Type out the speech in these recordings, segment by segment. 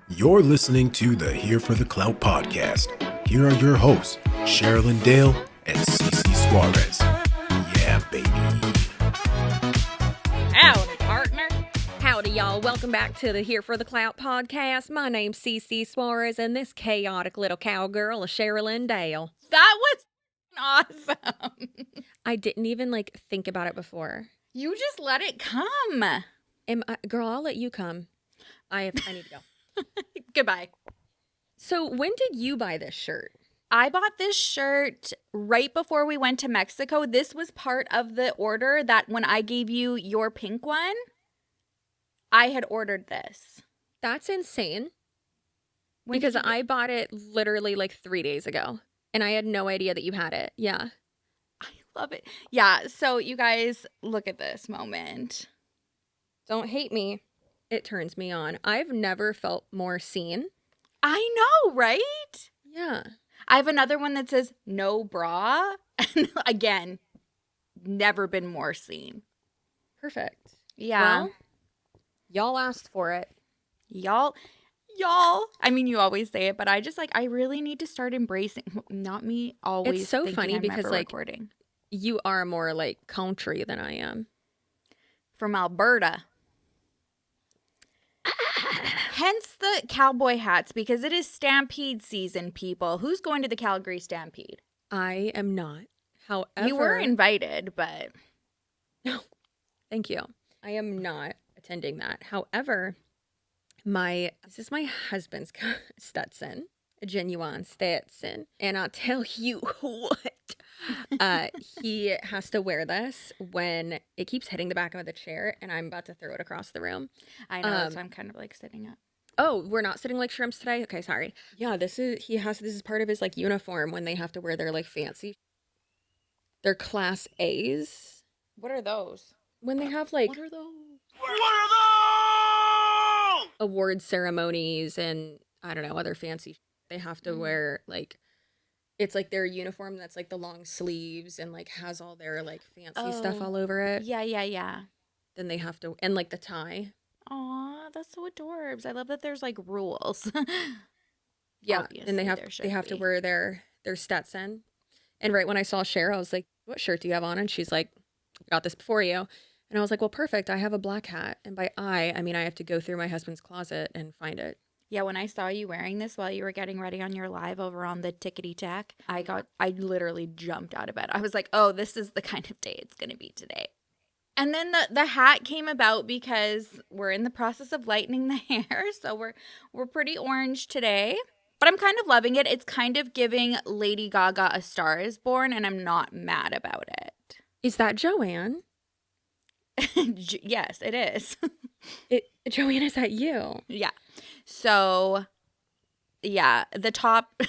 You're listening to the Here for the Clout podcast. Here are your hosts, Sherilyn Dale and Cece Suarez. Yeah, baby. Howdy, partner. Howdy, y'all. Welcome back to the Here for the Clout podcast. My name's Cece Suarez, and this chaotic little cowgirl is Sherilyn Dale. That was awesome. I didn't even, think about it before. You just let it come. Girl, I'll let you come. I need to go. Goodbye. So when did you buy this shirt? I bought this shirt right before we went to Mexico. This was part of the order that when I gave you your pink one, I had ordered this. That's insane. Because I bought it literally 3 days ago. And I had no idea that you had it. Yeah. I love it. Yeah. So you guys, look at this moment. Don't hate me. It turns me on. I've never felt more seen. I know, right? Yeah. I have another one that says no bra. And again, never been more seen. Perfect. Yeah. Well, y'all asked for it. Y'all. I mean, you always say it, but I just I really need to start embracing. Not me always. It's so funny I'm because recording. You are more country than I am. From Alberta. Hence the cowboy hats, because it is Stampede season, people. Who's going to the Calgary Stampede? I am not. However, you were invited, but no, thank you. I am not attending that. However, this is my husband's Stetson, a genuine Stetson, and I'll tell you what. He has to wear this when it keeps hitting the back of the chair and I'm about to throw it across the room. I know, so I'm kind of sitting up. Oh, we're not sitting like shrimps today? Okay, sorry. Yeah, this is part of his uniform when they have to wear their fancy. They're class A's. What are those? When they have What are those? award ceremonies and I don't know, other fancy they have to wear it's their uniform that's the long sleeves and has all their fancy stuff all over it. Yeah. Then they have to, and the tie. Aw, that's so adorbs. I love that there's rules. Yeah, Obviously, and they have to wear their Stetson. And right when I saw Cher, I was like, "What shirt do you have on?" And she's like, "Got this before you." And I was like, "Well, perfect. I have a black hat." And by I mean I have to go through my husband's closet and find it. Yeah, when I saw you wearing this while you were getting ready on your live over on the Tickety Tack, I literally jumped out of bed. I was like, "Oh, this is the kind of day it's going to be today." And then the hat came about because we're in the process of lightening the hair, so we're pretty orange today. But I'm kind of loving it. It's kind of giving Lady Gaga A Star Is Born, and I'm not mad about it. Is that Joanne? Yes, it is. Joanne, is that you? Yeah. So, yeah, the top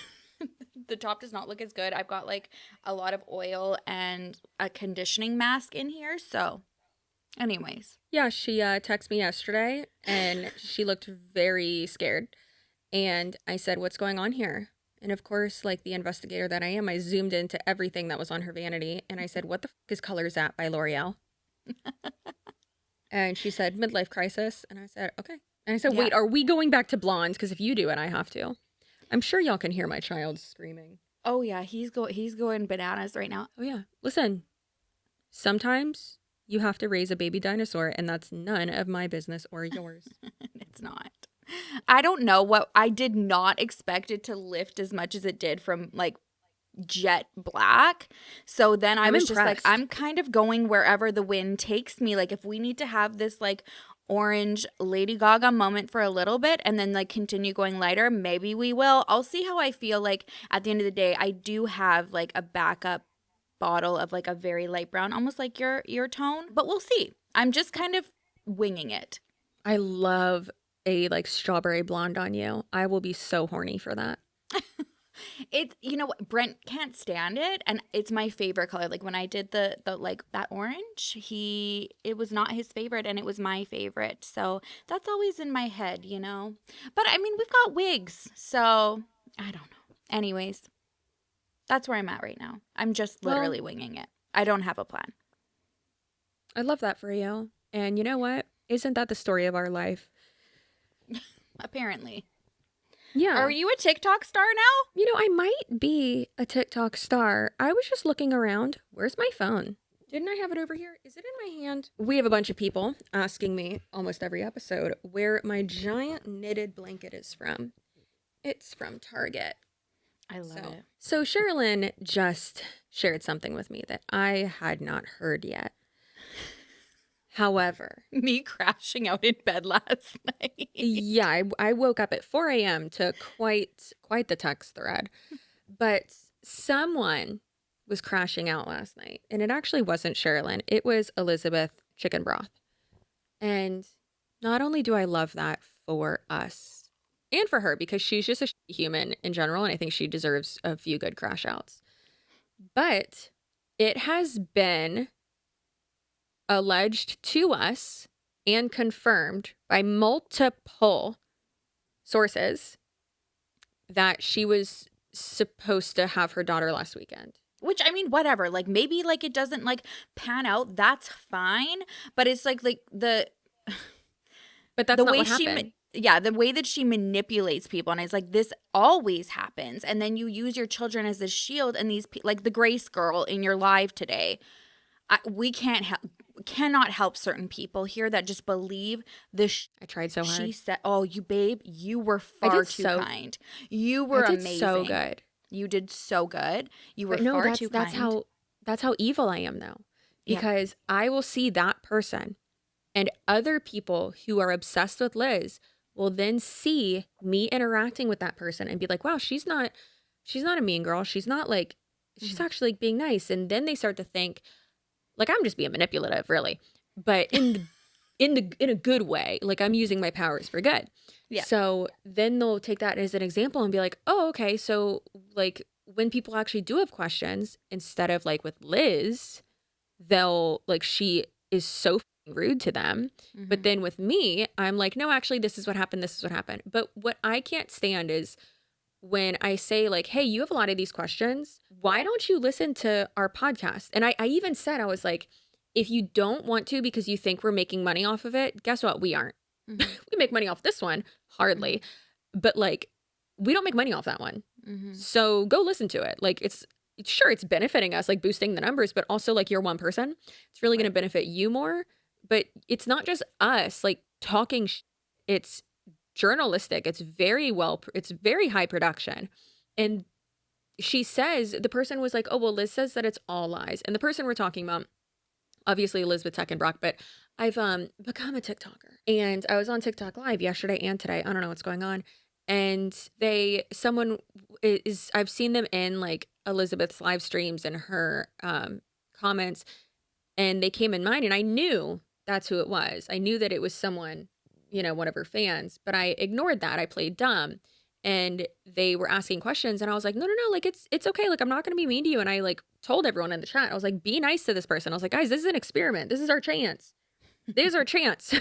the top does not look as good. I've got a lot of oil and a conditioning mask in here. So, anyways. Yeah, she texted me yesterday and she looked very scared. And I said, "What's going on here?" And of course, the investigator that I am, I zoomed into everything that was on her vanity. And I said, "What the is Colors That by L'Oreal?" And she said, "Midlife crisis." And I said, "Okay." And I said, "Wait, are we going back to blondes? Because if you do it, I have to." I'm sure y'all can hear my child screaming. Oh, yeah. He's going bananas right now. Oh, yeah. Listen, sometimes you have to raise a baby dinosaur, and that's none of my business or yours. It's not. I don't know I did not expect it to lift as much as it did from jet black. So then I was impressed. just I'm kind of going wherever the wind takes me. If we need to have this orange Lady Gaga moment for a little bit and then continue going lighter, maybe we will. I'll see how I feel. At the end of the day, I do have a backup bottle of a very light brown, almost like your tone, but we'll see. I'm just kind of winging it. I love a strawberry blonde on you. I will be so horny for that. It's, Brent can't stand it, and it's my favorite color. When I did the that orange, it was not his favorite, and it was my favorite. So that's always in my head, But I mean, we've got wigs, so I don't know. Anyways, that's where I'm at right now. I'm just literally winging it. I don't have a plan. I love that for you. And you know what? Isn't that the story of our life? Apparently. Yeah. Are you a TikTok star now? I might be a TikTok star. I was just looking around. Where's my phone? Didn't I have it over here? Is it in my hand? We have a bunch of people asking me almost every episode where my giant knitted blanket is from. It's from Target. I love it. So Sherilyn just shared something with me that I had not heard yet. However, Me crashing out in bed last night. yeah, I woke up at 4 a.m. to quite the text thread. But someone was crashing out last night. And it actually wasn't Sherilyn. It was Elizabeth Chicken Broth. And not only do I love that for us and for her, because she's just a human in general, and I think she deserves a few good crash outs. But it has been alleged to us and confirmed by multiple sources that she was supposed to have her daughter last weekend. Which, I mean, whatever. Like, maybe, like, it doesn't, like, pan out. That's fine. But it's, like the... But that's the not way what happened. the way that she manipulates people, and it's like, this always happens, and then you use your children as a shield, and these like the Grace girl in your live today, we cannot help certain people here that just believe this. I tried so hard. She said, "Oh, you babe, you were far too kind. You were amazing. So good. You did so good. You were far too kind." That's how evil I am, though, because I will see that person. And other people who are obsessed with Liz will then see me interacting with that person and be like, wow, she's not a mean girl. She's not like, she's actually like being nice. And then they start to think like, I'm just being manipulative, really. But in a good way, like I'm using my powers for good. Yeah. So then they'll take that as an example and be like, oh, okay. So like when people actually do have questions, instead of like with Liz, they'll like, she is so rude to them. Mm-hmm. But then with me, I'm like, no, actually, this is what happened. This is what happened. But what I can't stand is when I say like, hey, you have a lot of these questions. Why don't you listen to our podcast? And I even said, I was like, if you don't want to because you think we're making money off of it, guess what? We aren't. Mm-hmm. We make money off this one, hardly. But like, we don't make money off that one. Mm-hmm. So go listen to it. Like it's benefiting us, like boosting the numbers, but also like you're one person. It's really going to benefit you more. But it's not just us like talking. It's journalistic. It's very high production. And she says, the person was like, oh, well, Liz says that it's all lies. And the person we're talking about, obviously Elizabeth Teckenbrock, but I've become a TikToker. And I was on TikTok live yesterday and today. I don't know what's going on. And I've seen them in like Elizabeth's live streams and her comments, and they came in mine, and I knew that's who it was. I knew that it was someone, one of her fans, but I ignored that. I played dumb, and they were asking questions, and I was like, no, like it's okay. Like, I'm not going to be mean to you. And I like told everyone in the chat, I was like, be nice to this person. I was like, guys, this is an experiment. This is our chance. This is our chance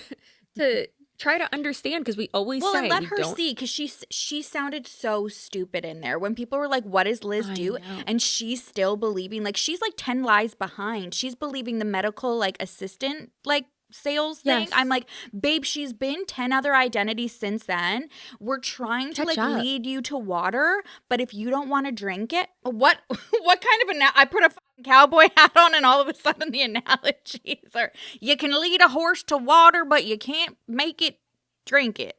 to try to understand, because we always say, and let her see, because she sounded so stupid in there when people were like, what does Liz do? And she's still believing, like, she's like 10 lies behind. She's believing the medical like assistant like sales thing. Yes. I'm like, babe, she's been 10 other identities since then. We're trying to lead you to water, but if you don't want to drink it, what kind of I put a cowboy hat on, and all of a sudden the analogies are, you can lead a horse to water, but you can't make it drink it.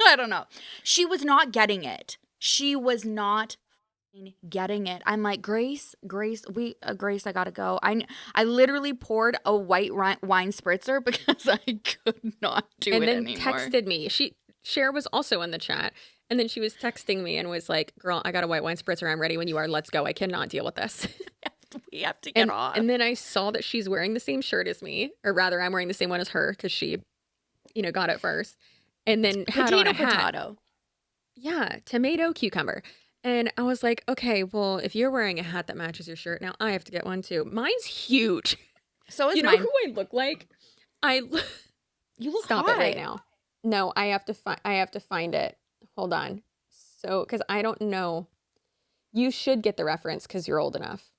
I don't know. She was not getting it. She was not getting it. I'm like, Grace, I gotta go. I literally poured a white wine spritzer because I could not do it anymore. And then texted me. Cher was also in the chat, and then she was texting me and was like, girl, I got a white wine spritzer. I'm ready when you are. Let's go. I cannot deal with this. We have to get off. And then I saw that she's wearing the same shirt as me, or rather I'm wearing the same one as her, because she, got it first. And then had on a hat. Potato. Yeah, tomato, cucumber. And I was like, okay, well, if you're wearing a hat that matches your shirt, now I have to get one too. Mine's huge. So is mine. You know who I look like? You look Stop hot. it right now. No, I have to find it. Hold on. So, because I don't know. You should get the reference because you're old enough.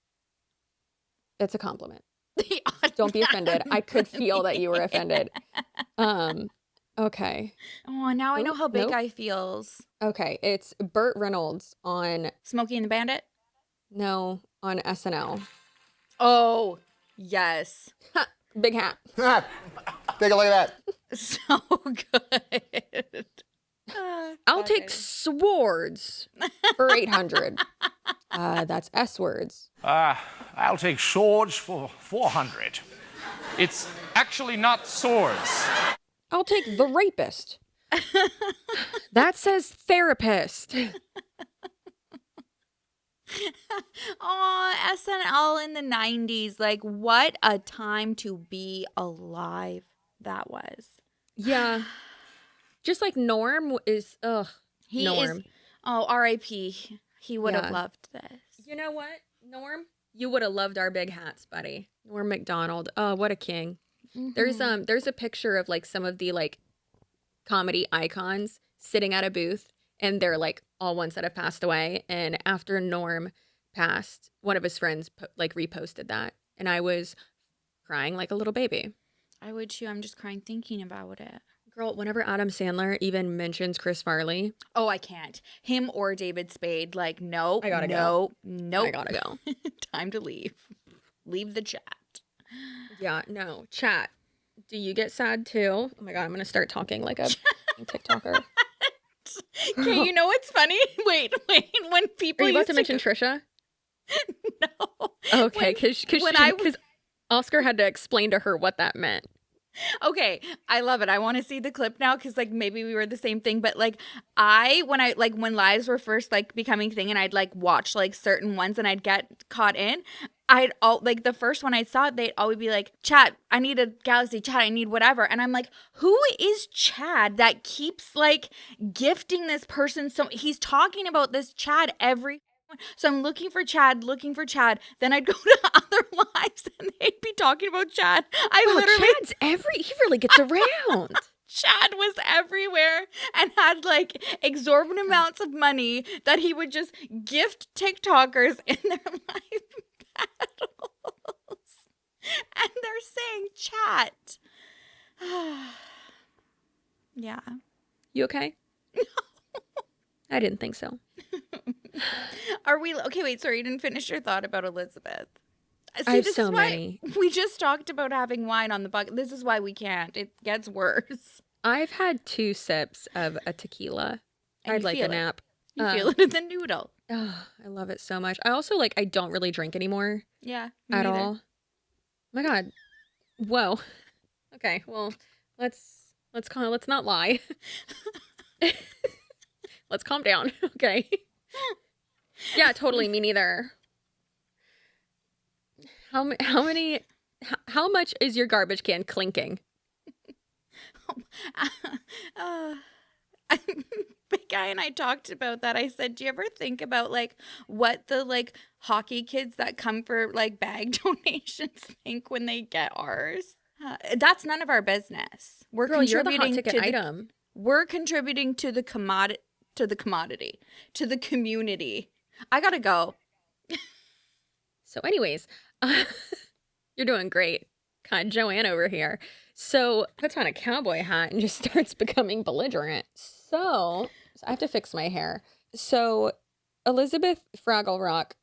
It's a compliment. Don't be offended. I could feel that you were offended. Okay. Oh, now I know how big nope. guy feels. Okay. It's Burt Reynolds on, Smokey and the Bandit? no, on SNL. Oh, yes. Big hat. Take a look at that. So good. I'll take swords for 800. That's S words. I'll take swords for 400. It's actually not swords. I'll take the rapist. That says therapist. Oh, SNL in the 90s. Like, what a time to be alive that was. Yeah. Just like Norm is, He Norm. is, oh, R.I.P. He would have Yeah. loved this. You know what, Norm? You would have loved our big hats, buddy. Norm Macdonald. Oh, what a king. Mm-hmm. There's a picture of like some of the like comedy icons sitting at a booth, and they're like all ones that have passed away. And after Norm passed, one of his friends like reposted that, and I was crying like a little baby. I would too. I'm just crying thinking about it. Girl, whenever Adam Sandler even mentions Chris Farley, Oh, I can't. Him or David Spade. Like, nope. I gotta go. Nope. I gotta go. Time to leave. Leave the chat. Yeah, no. Chat. Do you get sad too? Oh my god, I'm gonna start talking like a TikToker. Okay, you know what's funny? Wait. When people Are you about used to mention Trisha? No. Okay, when I- because Oscar had to explain to her what that meant. Okay, I love it. I want to see the clip now because like maybe we were the same thing, but like when lives were first like becoming thing and I'd like watch like certain ones and I'd get caught in, like the first one I saw, they'd always be like, Chad, I need a galaxy, Chad, I need whatever. And I'm like, who is Chad that keeps like gifting this person? So he's talking about this Chad every. So I'm looking for Chad. Then I'd go to other lives and they'd be talking about Chad. Chad's he really gets around. Chad was everywhere and had like exorbitant amounts of money that he would just gift TikTokers in their live battles. And they're saying chat. Yeah. You okay? I didn't think so. Are we okay? Wait, sorry, you didn't finish your thought about Elizabeth. See, I have this so is why many. We just talked about having wine on the bucket. This is why we can't. It gets worse. I've had 2 sips of a tequila. And I'd you like feel a it. nap. You feel it in the noodle. Oh, I love it so much. I also I don't really drink anymore Yeah. Me at neither. all. Oh my god. Whoa. Okay, well, let's not lie. Let's calm down. Okay. Yeah, totally. Me neither. How much is your garbage can clinking? Big Guy and I talked about that. I said, do you ever think about like what the like hockey kids that come for like bag donations think when they get ours? That's none of our business. We're Girl, you're the contributing hot ticket to item. We're contributing to the commodity, to the community. I gotta go. So anyways, you're doing great. Kind of Joanne over here. So puts on a cowboy hat and just starts becoming belligerent. So I have to fix my hair. So Elizabeth Fraggle Rock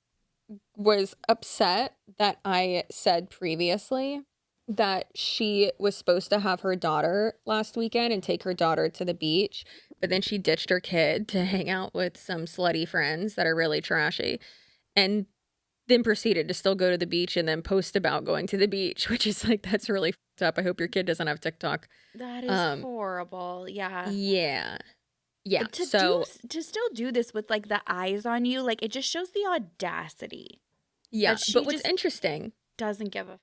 was upset that I said previously that she was supposed to have her daughter last weekend and take her daughter to the beach, but then she ditched her kid to hang out with some slutty friends that are really trashy, and then proceeded to still go to the beach and then post about going to the beach, which is like, that's really fucked up. I hope your kid doesn't have TikTok. That is horrible. Yeah. Yeah. To still do this with like the eyes on you, like it just shows the audacity. Yeah. That she But what's just interesting, doesn't give a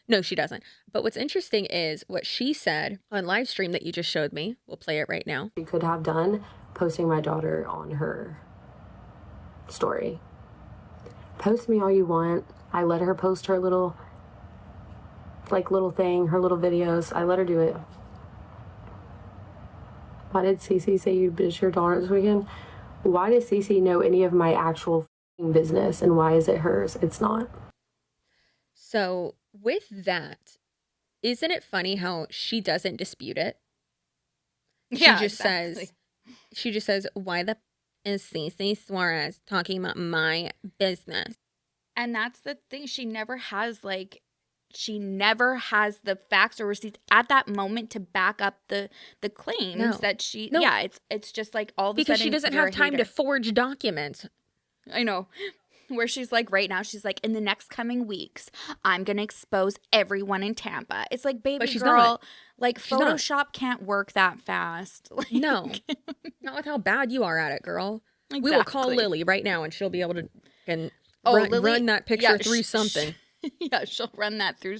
no, she doesn't. But what's interesting is what she said on live stream that you just showed me. We'll play it right now. She could have done posting my daughter on her story. Post me all you want. I let her post her little thing, her little videos. I let her do it. Why did Cece say you bitched your daughter this weekend? Why does Cece know any of my actual business, and why is it hers? It's not. So with that, isn't it funny how she doesn't dispute it? She just says, why the is Cece Suarez talking about my business? And that's the thing. She never has the facts or receipts at that moment to back up the claims that she. No. Yeah, it's just like all of a sudden because she doesn't have time to forge documents. I know. Where she's like, right now, she's like, in the next coming weeks, I'm going to expose everyone in Tampa. It's like, baby girl, not. like Photoshop can't work that fast. Like, no, not with how bad you are at it, girl. Exactly. We will call Lily right now and she'll be able to run that picture through something. Yeah, she'll run that through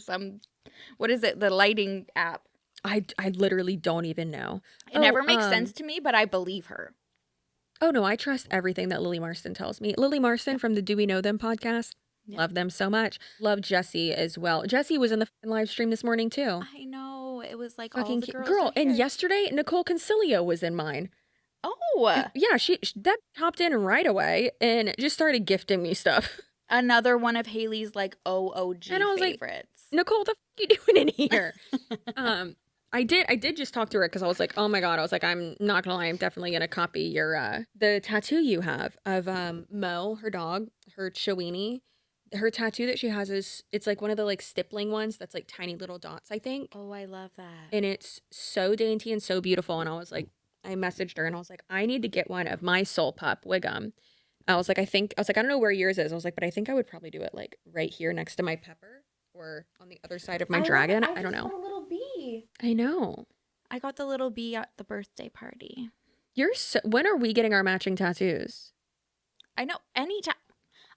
what is it? The lighting app. I literally don't even know. It never makes sense to me, but I believe her. Oh, no, I trust everything that Lily Marston tells me. Lily Marston from the Do We Know Them podcast. Yeah. Love them so much. Love Jessie as well. Jessie was in the live stream this morning, too. I know. It was like fucking all the girls. Girl, and yesterday, Nicole Concilio was in mine. Oh. Yeah, that hopped in right away and just started gifting me stuff. Another one of Haley's, like, OOG and I was favorites. Like, Nicole, the you doing in here? I did just talk to her because I was like, oh my God. I was like, I'm not gonna lie, I'm definitely gonna copy your the tattoo you have of Mo, her dog, her Chiweenie. Her tattoo that she has it's like one of the like stippling ones that's like tiny little dots, I think. Oh, I love that. And it's so dainty and so beautiful. And I was like, I messaged her and I was like, I need to get one of my soul pup, Wiggum. I was like, I don't know where yours is. I was like, but I think I would probably do it like right here next to my Pepper or on the other side of my dragon. I don't know. I got a little bee. I know. I got the little bee at the birthday party. When are we getting our matching tattoos? I know. Anytime.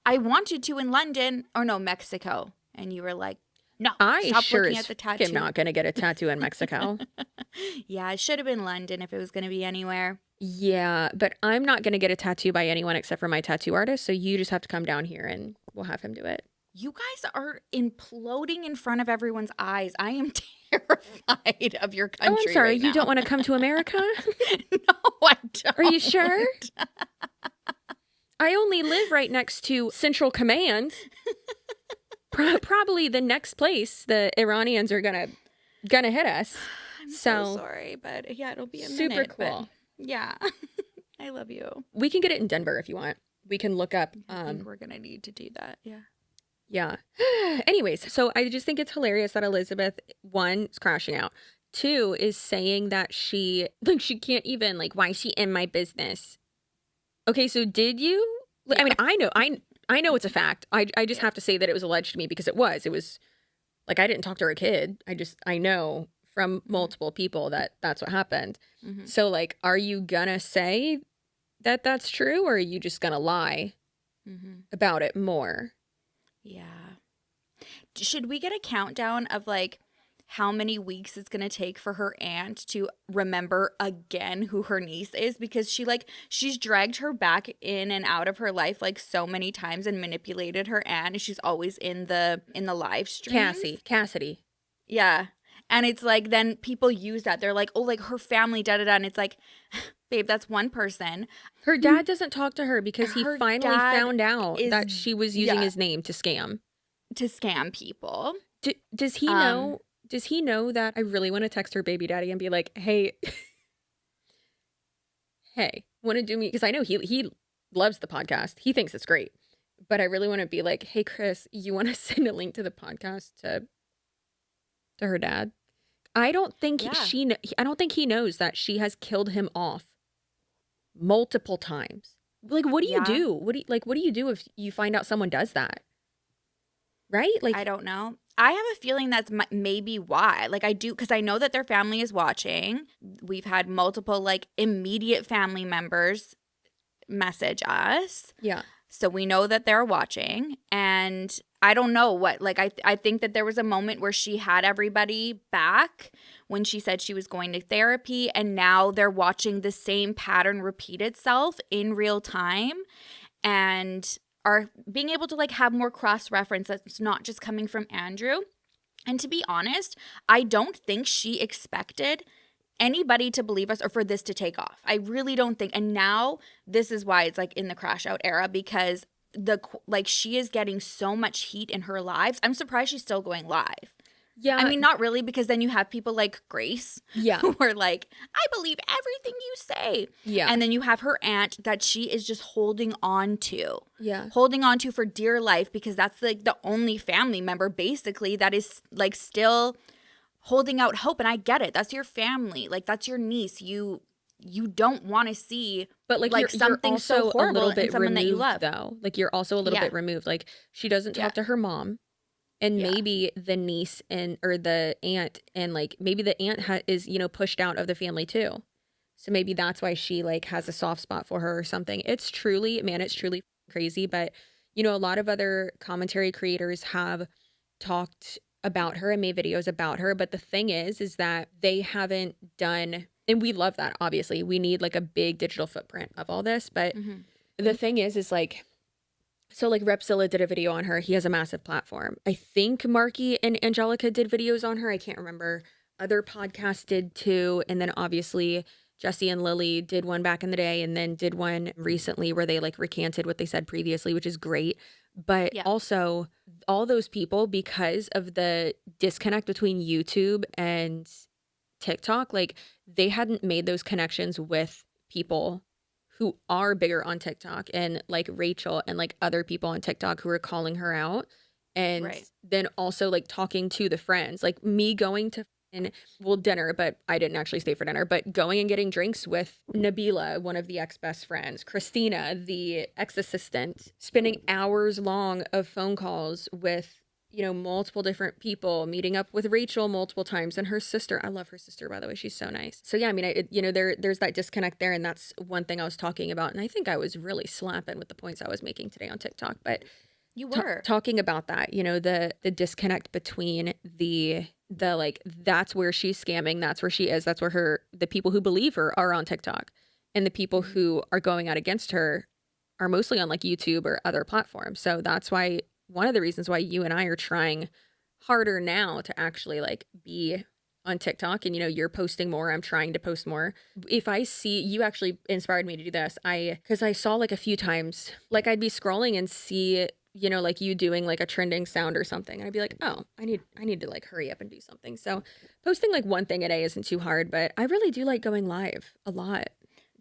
I wanted to in London or no, Mexico. And you were like, no, I sure as I'm not going to get a tattoo in Mexico. Yeah, it should have been London if it was going to be anywhere. Yeah, but I'm not going to get a tattoo by anyone except for my tattoo artist. So you just have to come down here and we'll have him do it. You guys are imploding in front of everyone's eyes. I am terrified of your country. Oh, I'm sorry. Right now. You don't want to come to America? No, I don't. Are you sure? I only live right next to Central Command. Probably the next place the Iranians are gonna hit us. I'm so sorry, but yeah, it'll be a super minute, cool. Yeah, I love you. We can get it in Denver if you want. We can look up. I think we're gonna need to do that. Yeah. Yeah. Anyways, so I just think it's hilarious that Elizabeth, one, is crashing out. Two, is saying that she can't even, like, why is she in my business? Okay, so did you? Yeah. I mean, I know it's a fact. I just have to say that it was alleged to me because it was. It was, like, I didn't talk to her kid. I know from multiple people that that's what happened. Mm-hmm. So, like, are you gonna say that that's true, or are you just gonna lie about it more? Yeah. Should we get a countdown of like how many weeks it's going to take for her aunt to remember again who her niece is? Because she's dragged her back in and out of her life like so many times and manipulated her aunt, and she's always in the live streams. Cassidy. Yeah. And it's like then people use that. They're like, oh, like her family, da-da-da. And it's like, babe, that's one person. Her dad doesn't talk to her because he finally found out that she was using his name to scam. To scam people. Does he know? Does he know that I really want to text her baby daddy and be like, hey, want to do me? Because I know he loves the podcast. He thinks it's great. But I really want to be like, hey, Chris, you want to send a link to the podcast to her dad? I don't think he knows that she has killed him off multiple times. Like, what do you do? What do you do if you find out someone does that? Right? Like, I don't know. I have a feeling that's maybe why. Like, I do, because I know that their family is watching. We've had multiple, like, immediate family members message us. Yeah. So we know that they're watching. And I don't know what, like, I think that there was a moment where she had everybody back when she said she was going to therapy. And now they're watching the same pattern repeat itself in real time. And are being able to like have more cross-reference that's not just coming from Andrew. And to be honest, I don't think she expected anybody to believe us or for this to take off. I really don't think. And now this is why it's like in the crash out era, because she is getting so much heat in her lives. I'm surprised she's still going live. Yeah. I mean, not really, because then you have people like Grace Yeah. who are like, I believe everything you say. Yeah. And then you have her aunt that she is just holding on to. Yeah. Holding on to for dear life, because that's like the only family member basically that is like still holding out hope. And I get it. That's your family. Like, that's your niece. You don't want to see, But like you're something so horrible a little in bit someone removed, that you love. though. Like you're also a little Yeah. bit removed. Like she doesn't talk to her mom, and Yeah. maybe the niece or the aunt, and like maybe the aunt is pushed out of the family too. So maybe that's why she like has a soft spot for her or something. It's truly crazy. But a lot of other commentary creators have talked about her and made videos about her. But the thing is that they haven't done. And we love that, obviously. We need like a big digital footprint of all this. But the thing is like, so like Repzilla did a video on her. He has a massive platform. I think Marky and Angelica did videos on her. I can't remember. Other podcasts did too. And then obviously Jesse and Lily did one back in the day and then did one recently where they like recanted what they said previously, which is great. But also all those people, because of the disconnect between YouTube and TikTok, like they hadn't made those connections with people who are bigger on TikTok, and like Rachel and like other people on TikTok who are calling her out, and then also like talking to the friends, like me going to dinner, but I didn't actually stay for dinner, but going and getting drinks with Nabila, one of the ex-best friends, Christina, the ex-assistant, spending hours long of phone calls with multiple different people, meeting up with Rachel multiple times, and her sister. I love her sister, by the way. She's so nice. So yeah, I mean, there's that disconnect there, and that's one thing I was talking about. And I think I was really slapping with the points I was making today on TikTok. But you were talking about that, the disconnect between the like, that's where she's scamming, that's where she is, that's where the people who believe her are on TikTok, and the people who are going out against her are mostly on like YouTube or other platforms. So that's why. One of the reasons why you and I are trying harder now to actually like be on TikTok, and you're posting more, I'm trying to post more. If I see, you actually inspired me to do this, because I saw like a few times, like I'd be scrolling and see like you doing like a trending sound or something, and I'd be like, oh, I need to like hurry up and do something. So posting like one thing a day isn't too hard, but I really do like going live a lot.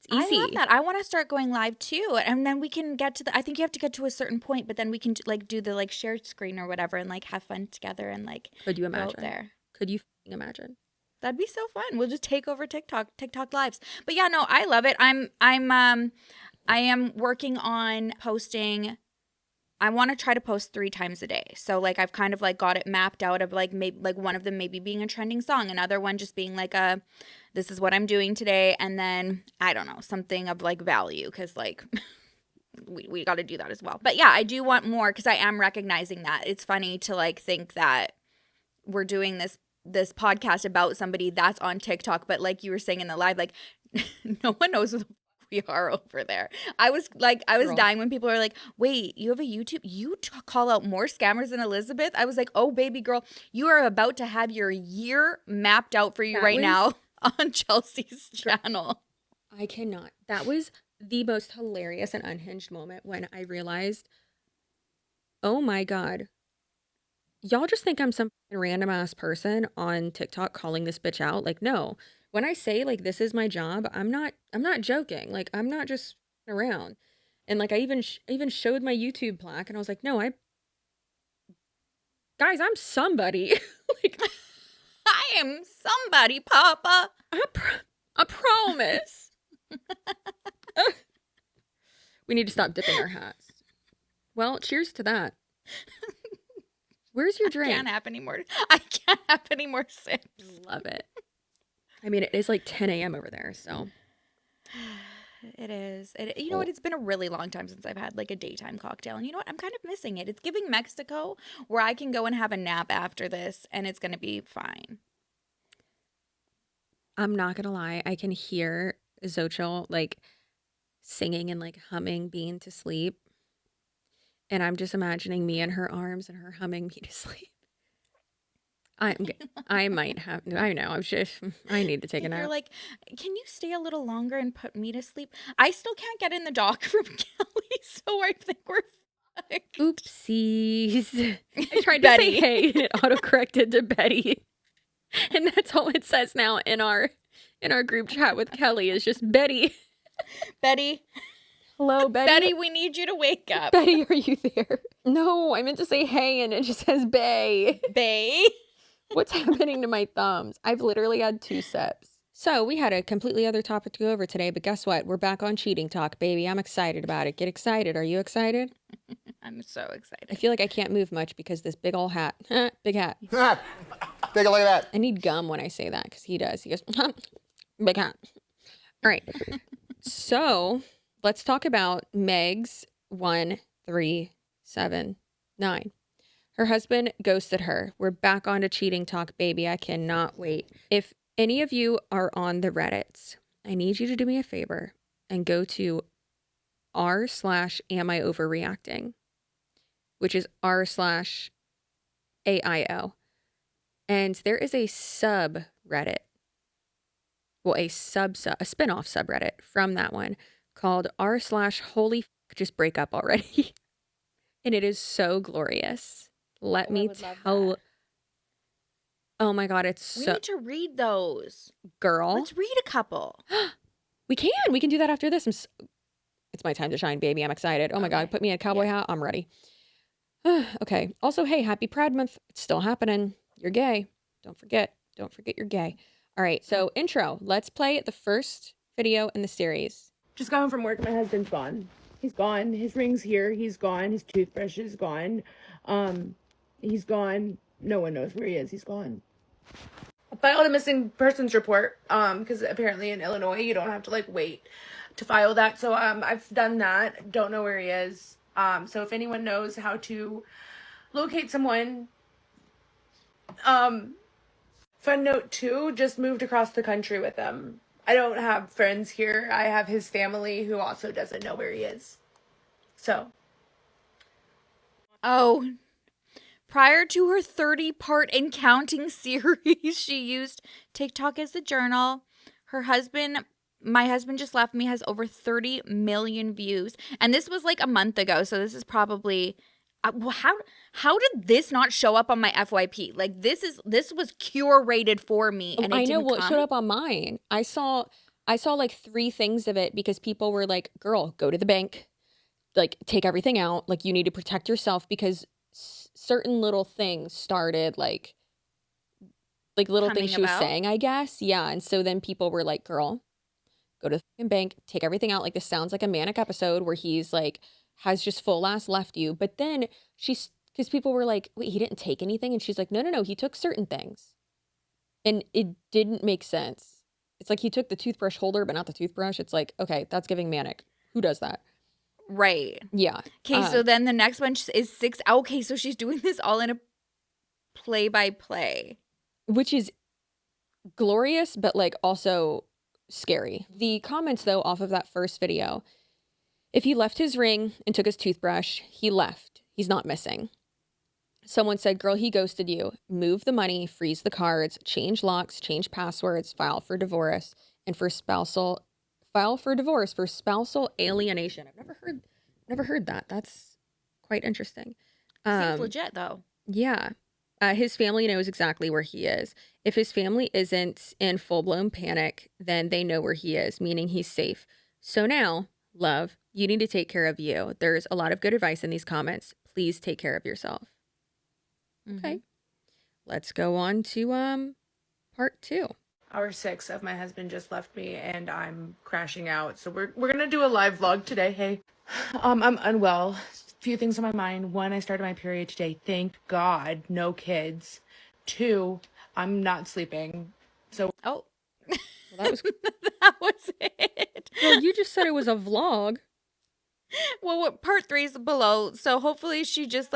It's easy. I love that. I want to start going live too, and then we can get to I think you have to get to a certain point, but then we can like do the like shared screen or whatever, and like have fun together, and like. Could you imagine? There. Could you imagine? That'd be so fun. We'll just take over TikTok lives. But yeah, no, I love it. I am working on posting. I want to try to post 3 times a day. So like I've kind of like got it mapped out of like maybe like one of them maybe being a trending song, another one just being like this is what I'm doing today, and then I don't know, something of like value, because like we got to do that as well. But yeah, I do want more, because I am recognizing that it's funny to like think that we're doing this podcast about somebody that's on TikTok, but like you were saying in the live, like no one knows who the fuck we are over there. I was dying when people are like, wait, you have a YouTube? You call out more scammers than Elizabeth? I was like, oh, baby girl, you are about to have your year mapped out for you now on Chelsea's channel. I cannot. That was the most hilarious and unhinged moment when I realized, oh my God, y'all just think I'm some random ass person on TikTok calling this bitch out. Like, no. When I say like this is my job, I'm not joking. Like, I'm not just around. And like I even showed my YouTube plaque, and I was like, no, guys, I'm somebody. Like, I am somebody, Papa. I promise. We need to stop dipping our hats. Well, cheers to that. Where's your drink? I can't have any more sips. Love it. I mean, it is like 10 a.m. over there, so. It is. You know what? It's been a really long time since I've had like a daytime cocktail. And you know what? I'm kind of missing it. It's giving Mexico, where I can go and have a nap after this, and it's going to be fine. I'm not going to lie. I can hear Xochitl like singing and like humming Bean to sleep. And I'm just imagining me in her arms and her humming me to sleep. I might have. I know. I need to take a nap. You're like, can you stay a little longer and put me to sleep? I still can't get in the dock from Kelly, so I think we're Oopsies. I tried to Betty. say hey and it autocorrected to Betty. And that's all it says now in our group chat with Kelly is just Betty. Betty. Hello, Betty. Betty, we need you to wake up. Betty, are you there? No, I meant to say hey and it just says Bay. Bay. What's happening to my thumbs? I've literally had 2 sips. So we had a completely other topic to go over today, but guess what? We're back on cheating talk, baby. I'm excited about it. Get excited. Are you excited? I'm so excited. I feel like I can't move much because this big old hat. Big hat. Take a look at that. I need gum when I say that because he does. He goes, big hat. All right. So let's talk about Meg's 1379. Her husband ghosted her. We're back on to cheating talk, baby. I cannot wait. If any of you are on the Reddits, I need you to do me a favor and go to r/am-I-overreacting, which is r/AIO. And there is a subreddit, well, a spinoff subreddit from that one called r/holy just break up already. And it is so glorious. Let me tell. Oh my God, it's We so. need to read those. Girl. Let's read a couple. We can do that after this. It's my time to shine, baby. I'm excited. Oh my God, put me in a cowboy hat. I'm ready. Okay. Also, hey, happy Pride Month. It's still happening. You're gay. Don't forget you're gay. All right. So intro, let's play the first video in the series. Just got home from work. My husband's gone. He's gone. His ring's here. He's gone. His toothbrush is gone. He's gone. No one knows where he is. He's gone. I filed a missing persons report, because apparently in Illinois you don't have to wait to file that. So I've done that. Don't know where he is. So if anyone knows how to locate someone, fun note too, just moved across the country with him. I don't have friends here. I have his family who also doesn't know where he is. So. Oh, prior to her 30-part and counting series, she used TikTok as a journal. My husband just left me, has over 30 million views. And this was a month ago. So this is probably, how did this not show up on my FYP? This was curated for me. And I know what showed up on mine. I saw 3 things of it because people were like, girl, go to the bank, take everything out. You need to protect yourself because certain little things started little things she was saying, I guess. Yeah. And so then people were like, girl, go to the bank, take everything out. This sounds like a manic episode where he's has just full ass left you. But then because people were like, wait, he didn't take anything. And she's like, no, he took certain things. And it didn't make sense. It's he took the toothbrush holder, but not the toothbrush. It's okay, that's giving manic. Who does that? Right. Yeah. Okay, so then the next one is 6. Okay, so she's doing this all in a play-by-play. Which is glorious, but also scary. The comments, though, off of that first video, if he left his ring and took his toothbrush, he left. He's not missing. Someone said, girl, he ghosted you. Move the money, freeze the cards, change locks, change passwords, file for divorce, and file for divorce for spousal alienation. I've never heard that. That's quite interesting. Seems legit, though. Yeah. His family knows exactly where he is. If his family isn't in full-blown panic, then they know where he is, meaning he's safe. So now, love, you need to take care of you. There's a lot of good advice in these comments. Please take care of yourself. Okay. Let's go on to part 2. Hour 6 of my husband just left me and I'm crashing out. So we're gonna do a live vlog today. Hey, I'm unwell. Few things on my mind. 1, I started my period today. Thank God, no kids. 2, I'm not sleeping. So Oh, Well, that was that was it. well, you just said it was a vlog. Well, part 3 is below. So hopefully she just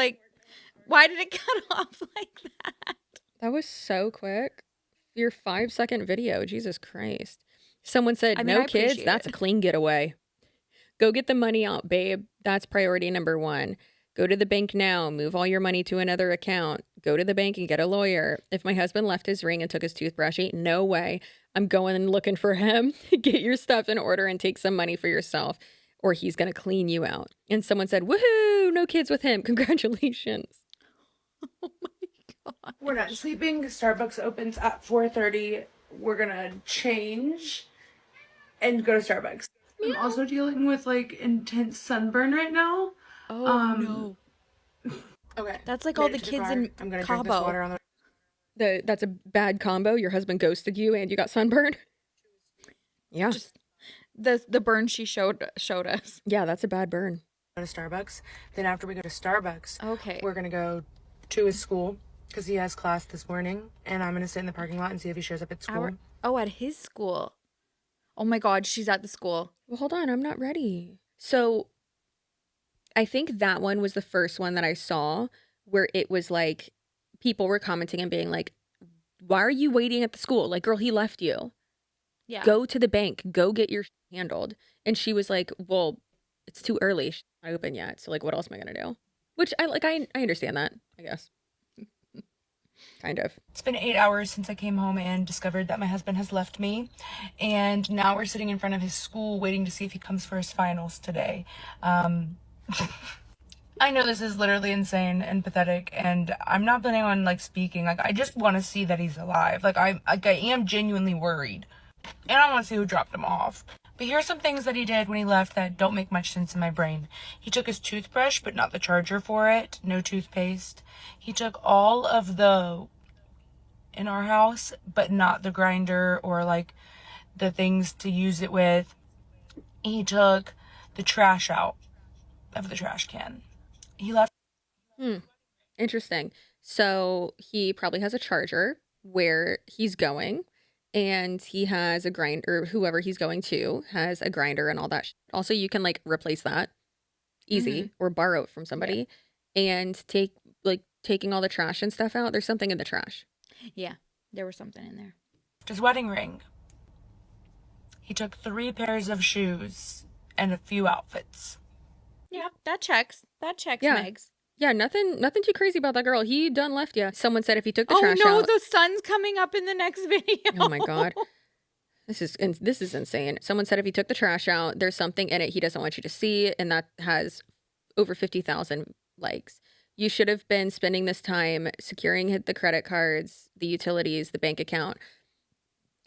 why did it cut off like that? That was so quick. Your 5-second video. Jesus Christ. Someone said, I mean, no I kids. appreciate That's it. a clean getaway. Go get the money out, babe. That's priority number 1. Go to the bank now. Move all your money to another account. Go to the bank and get a lawyer. If my husband left his ring and took his toothbrush, ain't no way I'm going and looking for him. Get your stuff in order and take some money for yourself, or he's going to clean you out. And someone said, woohoo, no kids with him. Congratulations. Oh my God. We're not sleeping. Starbucks opens at 4:30. We're gonna change and go to Starbucks. I'm also dealing with like intense sunburn right now. Oh no. Okay. That's like all the Get into kids car. in I'm gonna drink this Cabo. water on That's a bad combo. Your husband ghosted you and you got sunburned. Yeah. Just the burn she showed us. Yeah, that's a bad burn. go to Starbucks. Then after we go to Starbucks, Okay. we're gonna go to his school because he has class this morning, and I'm gonna sit in the parking lot and see if he shows up at school. At his school. Oh my God, she's at the school. Well, hold on. I'm not ready. So I think that one was the first one that I saw where it was like people were commenting and being like, why are you waiting at the school? Like, girl, he left you. Yeah. Go to the bank. Go get your handled. And she was like, well, it's too early. She's not open yet. So like, what else am I going to do? Which I understand that, I guess. Kind of. It's been 8 hours since I came home and discovered that my husband has left me. And now we're sitting in front of his school waiting to see if he comes for his finals today. I know this is literally insane and pathetic, and I'm not planning on like speaking. Like, I just want to see that he's alive. I am genuinely worried. And I want to see who dropped him off. But here's some things that he did when he left that don't make much sense in my brain. He took his toothbrush, but not the charger for it. No toothpaste. He took all of the in our house, but not the grinder or like the things to use it with. He took the trash out of the trash can. He left. Interesting. So he probably has a charger where he's going, and he has a grinder. Whoever he's going to has a grinder and all that. Also, you can like replace that easy or borrow it from somebody, and taking all the trash and stuff out. There's something in the trash. Yeah, there was something in there. His wedding ring. He took 3 pairs of shoes and a few outfits. Yeah, that checks. Yeah. Megs. Yeah, nothing too crazy about that girl. He done left you. Someone said if he took the Oh trash no, out. the sun's coming up in the next video. Oh my God. This is insane. Someone said if he took the trash out, there's something in it he doesn't want you to see, and that has over 50,000 likes. You should have been spending this time securing the credit cards, the utilities, the bank account.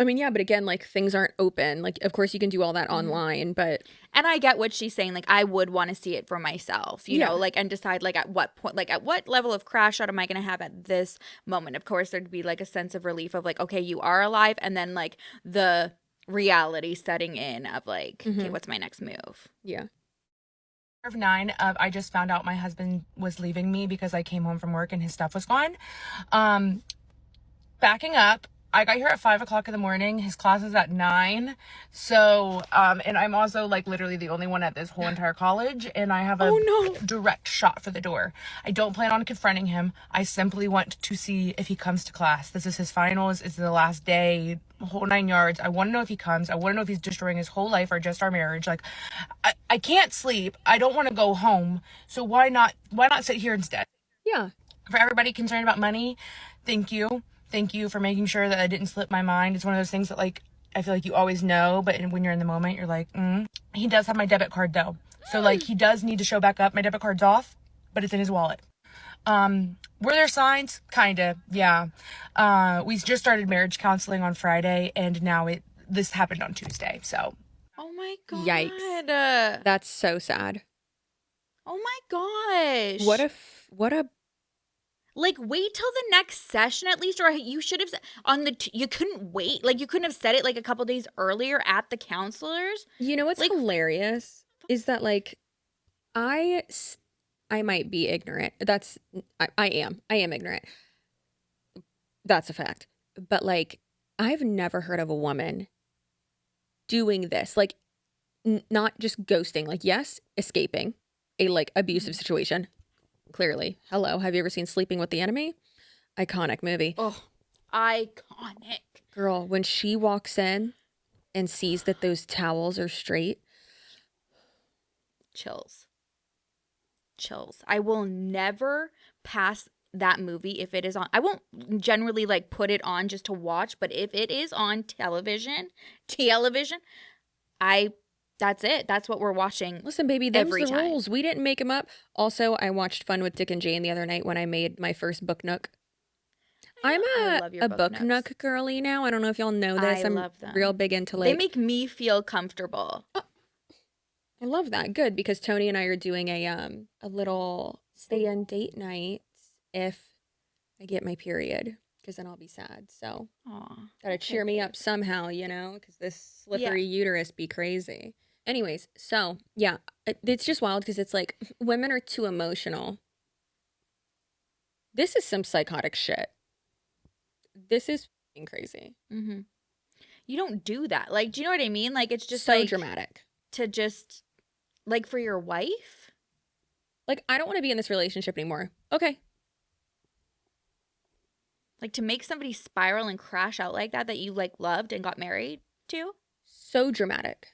I mean, yeah, but again, like things aren't open. Like, of course you can do all that online, but And I get what she's saying. Like, I would want to see it for myself, you Yeah. know, like, and decide, like, at what point, like, at what level of crash out am I going to have at this moment? Of course, there'd be, like, a sense of relief of, like, okay, you are alive. And then, like, the reality setting in of, like, okay, what's my next move? yeah. Of 9, I just found out my husband was leaving me because I came home from work and his stuff was gone. Backing up, I got here at 5 o'clock in the morning. His class is at 9. So, and I'm also like literally the only one at this whole entire college. And I have a direct shot for the door. I don't plan on confronting him. I simply want to see if he comes to class. This is his finals. It's the last day, whole 9 yards. I want to know if he comes. I want to know if he's destroying his whole life or just our marriage. Like, I can't sleep. I don't want to go home. So why not sit here instead? Yeah. For everybody concerned about money, thank you. Thank you for making sure that I didn't slip my mind. It's one of those things that, like, I feel like you always know, but when you're in the moment, you're like, He does have my debit card, though. So, like, he does need to show back up. My debit card's off, but it's in his wallet. Were there signs? Kinda, yeah. We just started marriage counseling on Friday, and now this happened on Tuesday, so. Oh my God. Yikes. That's so sad. Oh my gosh. What a Like, wait till the next session at least, or you should have you couldn't wait. Like, you couldn't have said it like a couple days earlier at the counselors. You know what's Like- hilarious is that like I might be ignorant. I am ignorant. That's a fact. But like I've never heard of a woman doing this. Like not just ghosting. Like yes, escaping a like abusive situation. Clearly. Hello. Have you ever seen Sleeping with the Enemy? Iconic movie. Oh, iconic. Girl, when she walks in and sees that those towels are straight. Chills. I will never pass that movie if it is on. I won't generally like put it on just to watch, but if it is on television, I That's it. That's what we're watching. Listen, baby, them's every the time. rules. We didn't make them up. Also, I watched Fun with Dick and Jane the other night when I made my first book nook. I'm I love your a book book nooks. nook girly now. I don't know if y'all know this. I I'm love them. real big into They like. make me feel comfortable. I love that. Good, because Tony and I are doing a little stay in date night if I get my period, because then I'll be sad. So Aw. gotta cheer me up somehow, because this slippery uterus be crazy. Anyways, so yeah, it's just wild because it's like women are too emotional. This is some psychotic shit. This is f***ing crazy. Mm-hmm. You don't do that. Like, do you know what I mean? Like, it's just So like dramatic. to just like for your wife. Like, I don't want to be in this relationship anymore. Okay. Like to make somebody spiral and crash out like that you like loved and got married to. So dramatic.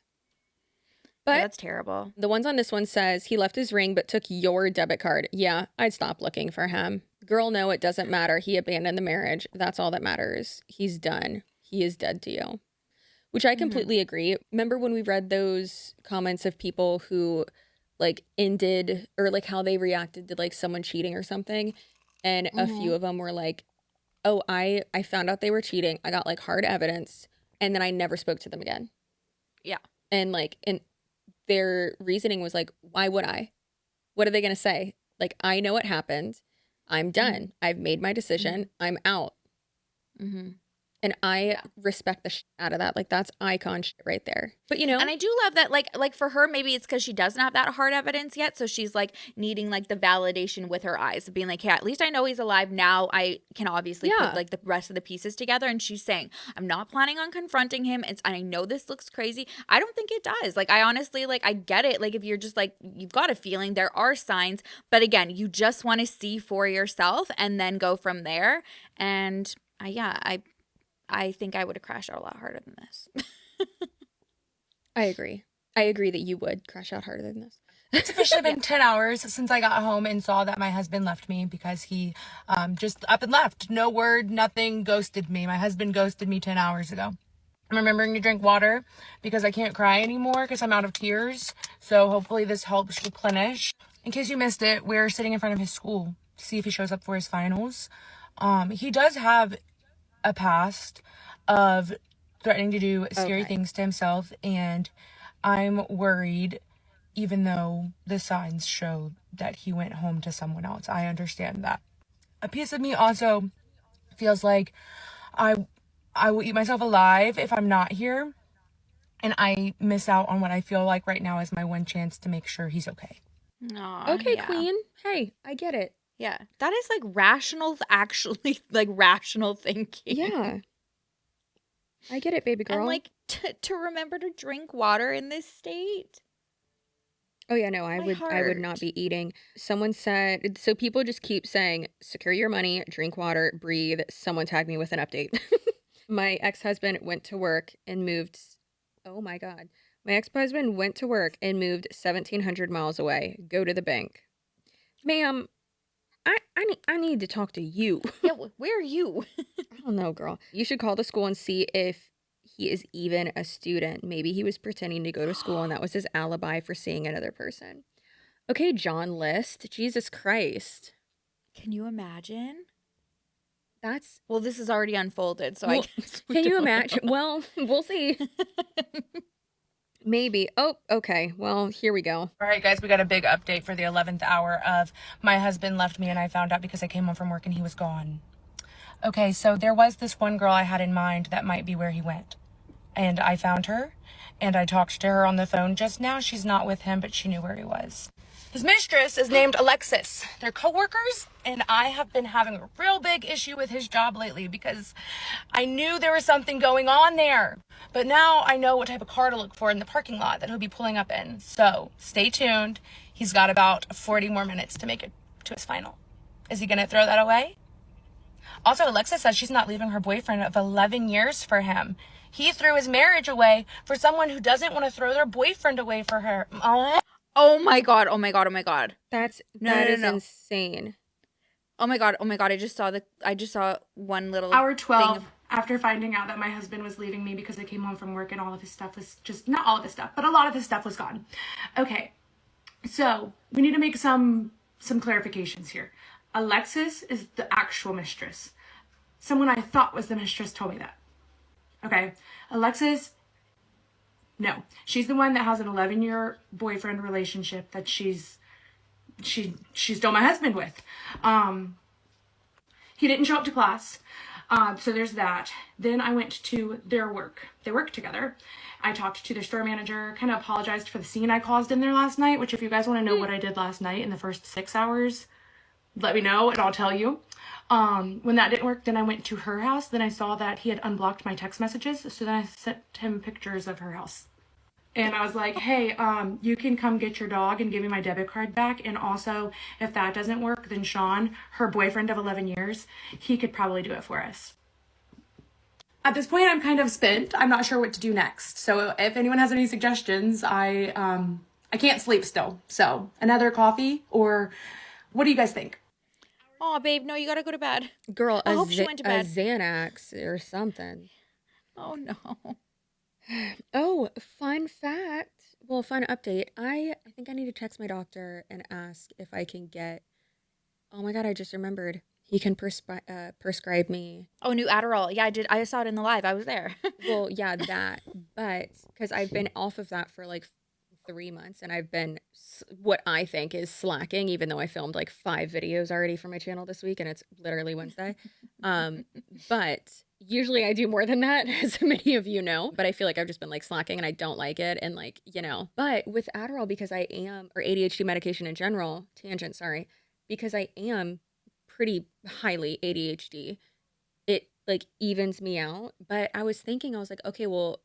But Yeah, that's terrible. the ones on this one says he left his ring but took your debit card. Yeah, I'd stop looking for him. Girl, no, it doesn't matter. He abandoned the marriage. That's all that matters. He's done. He is dead to you. Which I completely agree. Remember when we read those comments of people who like ended or like how they reacted to like someone cheating or something? And a few of them were like, oh, I found out they were cheating. I got like hard evidence and then I never spoke to them again. Yeah. And like, and their reasoning was like, why would I? What are they going to say? Like, I know what happened. I'm done. I've made my decision. I'm out. Mm-hmm. And I respect the shit out of that. Like, that's icon shit right there. But, you know. And I do love that, like for her, maybe it's because she doesn't have that hard evidence yet. So she's like needing like the validation with her eyes of being like, hey, at least I know he's alive. Now I can obviously put like the rest of the pieces together. And she's saying, I'm not planning on confronting him. I know this looks crazy. I don't think it does. Like, I honestly, like, I get it. Like, if you're just like, you've got a feeling, there are signs. But again, you just want to see for yourself and then go from there. And I think I would have crashed out a lot harder than this. I agree. I agree that you would crash out harder than this. It's officially been 10 hours since I got home and saw that my husband left me because he just up and left. No word, nothing, ghosted me. My husband ghosted me 10 hours ago. I'm remembering to drink water because I can't cry anymore because I'm out of tears. So hopefully this helps replenish. In case you missed it, we're sitting in front of his school to see if he shows up for his finals. He does have a past of threatening to do scary things to himself, and I'm worried, even though the signs show that he went home to someone else. I understand that. A piece of me also feels like I will eat myself alive if I'm not here, and I miss out on what I feel like right now is my one chance to make sure he's okay. Aw, Okay, yeah. queen. Hey, I get it. Yeah, that is like rational, actually, like rational thinking. Yeah. I get it, baby girl. And like to remember to drink water in this state. Oh yeah, no, I My would not heart. be eating. Someone said, so people just keep saying, secure your money, drink water, breathe. Someone tagged me with an update. My ex-husband went to work and moved. Oh my God. My ex-husband went to work and moved 1,700 miles away. Go to the bank. Ma'am, I need to talk to you. Yeah, where are you? I don't know, girl. You should call the school and see if he is even a student. Maybe he was pretending to go to school and that was his alibi for seeing another person. Okay, John List. Jesus Christ. Can you imagine? That's... Well, this is already unfolded, so I Well, guess we Can you don't imagine? know. Well, we'll see. Maybe. Oh, okay. Well, here we go. All right, guys, we got a big update for the 11th hour of my husband left me and I found out because I came home from work and he was gone. Okay, so there was this one girl I had in mind that might be where he went. And I found her and I talked to her on the phone just now. She's not with him, but she knew where he was. His mistress is named Alexis. They're co-workers, and I have been having a real big issue with his job lately because I knew there was something going on there. But now I know what type of car to look for in the parking lot that he'll be pulling up in. So stay tuned. He's got about 40 more minutes to make it to his final. Is he going to throw that away? Also, Alexis says she's not leaving her boyfriend of 11 years for him. He threw his marriage away for someone who doesn't want to throw their boyfriend away for her. Oh my god! Oh my god! Oh my god! That No, is no. insane. Oh my god! Oh my god! I just saw one little Hour 12. thing. after finding out that my husband was leaving me because I came home from work and all of his stuff was just, not all of his stuff, but a lot of his stuff was gone. Okay, so we need to make some clarifications here. Alexis is the actual mistress. Someone I thought was the mistress told me that. Okay, Alexis, no. She's the one that has an 11-year boyfriend relationship that she stole my husband with. He didn't show up to class. So there's that. Then I went to their work. They work together. I talked to their store manager, kind of apologized for the scene I caused in there last night, which if you guys want to know what I did last night in the first 6 hours, let me know and I'll tell you. When that didn't work, then I went to her house. Then I saw that he had unblocked my text messages. So then I sent him pictures of her house. And I was like, hey, you can come get your dog and give me my debit card back. And also, if that doesn't work, then Sean, her boyfriend of 11 years, he could probably do it for us. At this point, I'm kind of spent. I'm not sure what to do next. So if anyone has any suggestions, I can't sleep still. So another coffee, or what do you guys think? Oh, babe, no, you gotta go to bed. Girl, I hope she went to bed. A Xanax or something. Oh, no. Oh, fun fact. Well, fun update. I think I need to text my doctor and ask if I can get, oh my God, I just remembered. He can prescribe me. Oh, new Adderall. Yeah, I did. I saw it in the live. I was there. Well, yeah, that. But because I've been off of that for like 3 months and I've been what I think is slacking, even though I filmed like 5 videos already for my channel this week and it's literally Wednesday. But usually I do more than that, as many of you know, but I feel like I've just been like slacking and I don't like it. And like, you know, but with Adderall, because I am, or ADHD medication in general, tangent, sorry, because I am pretty highly ADHD, it like evens me out. But I was thinking, I was like, okay, well,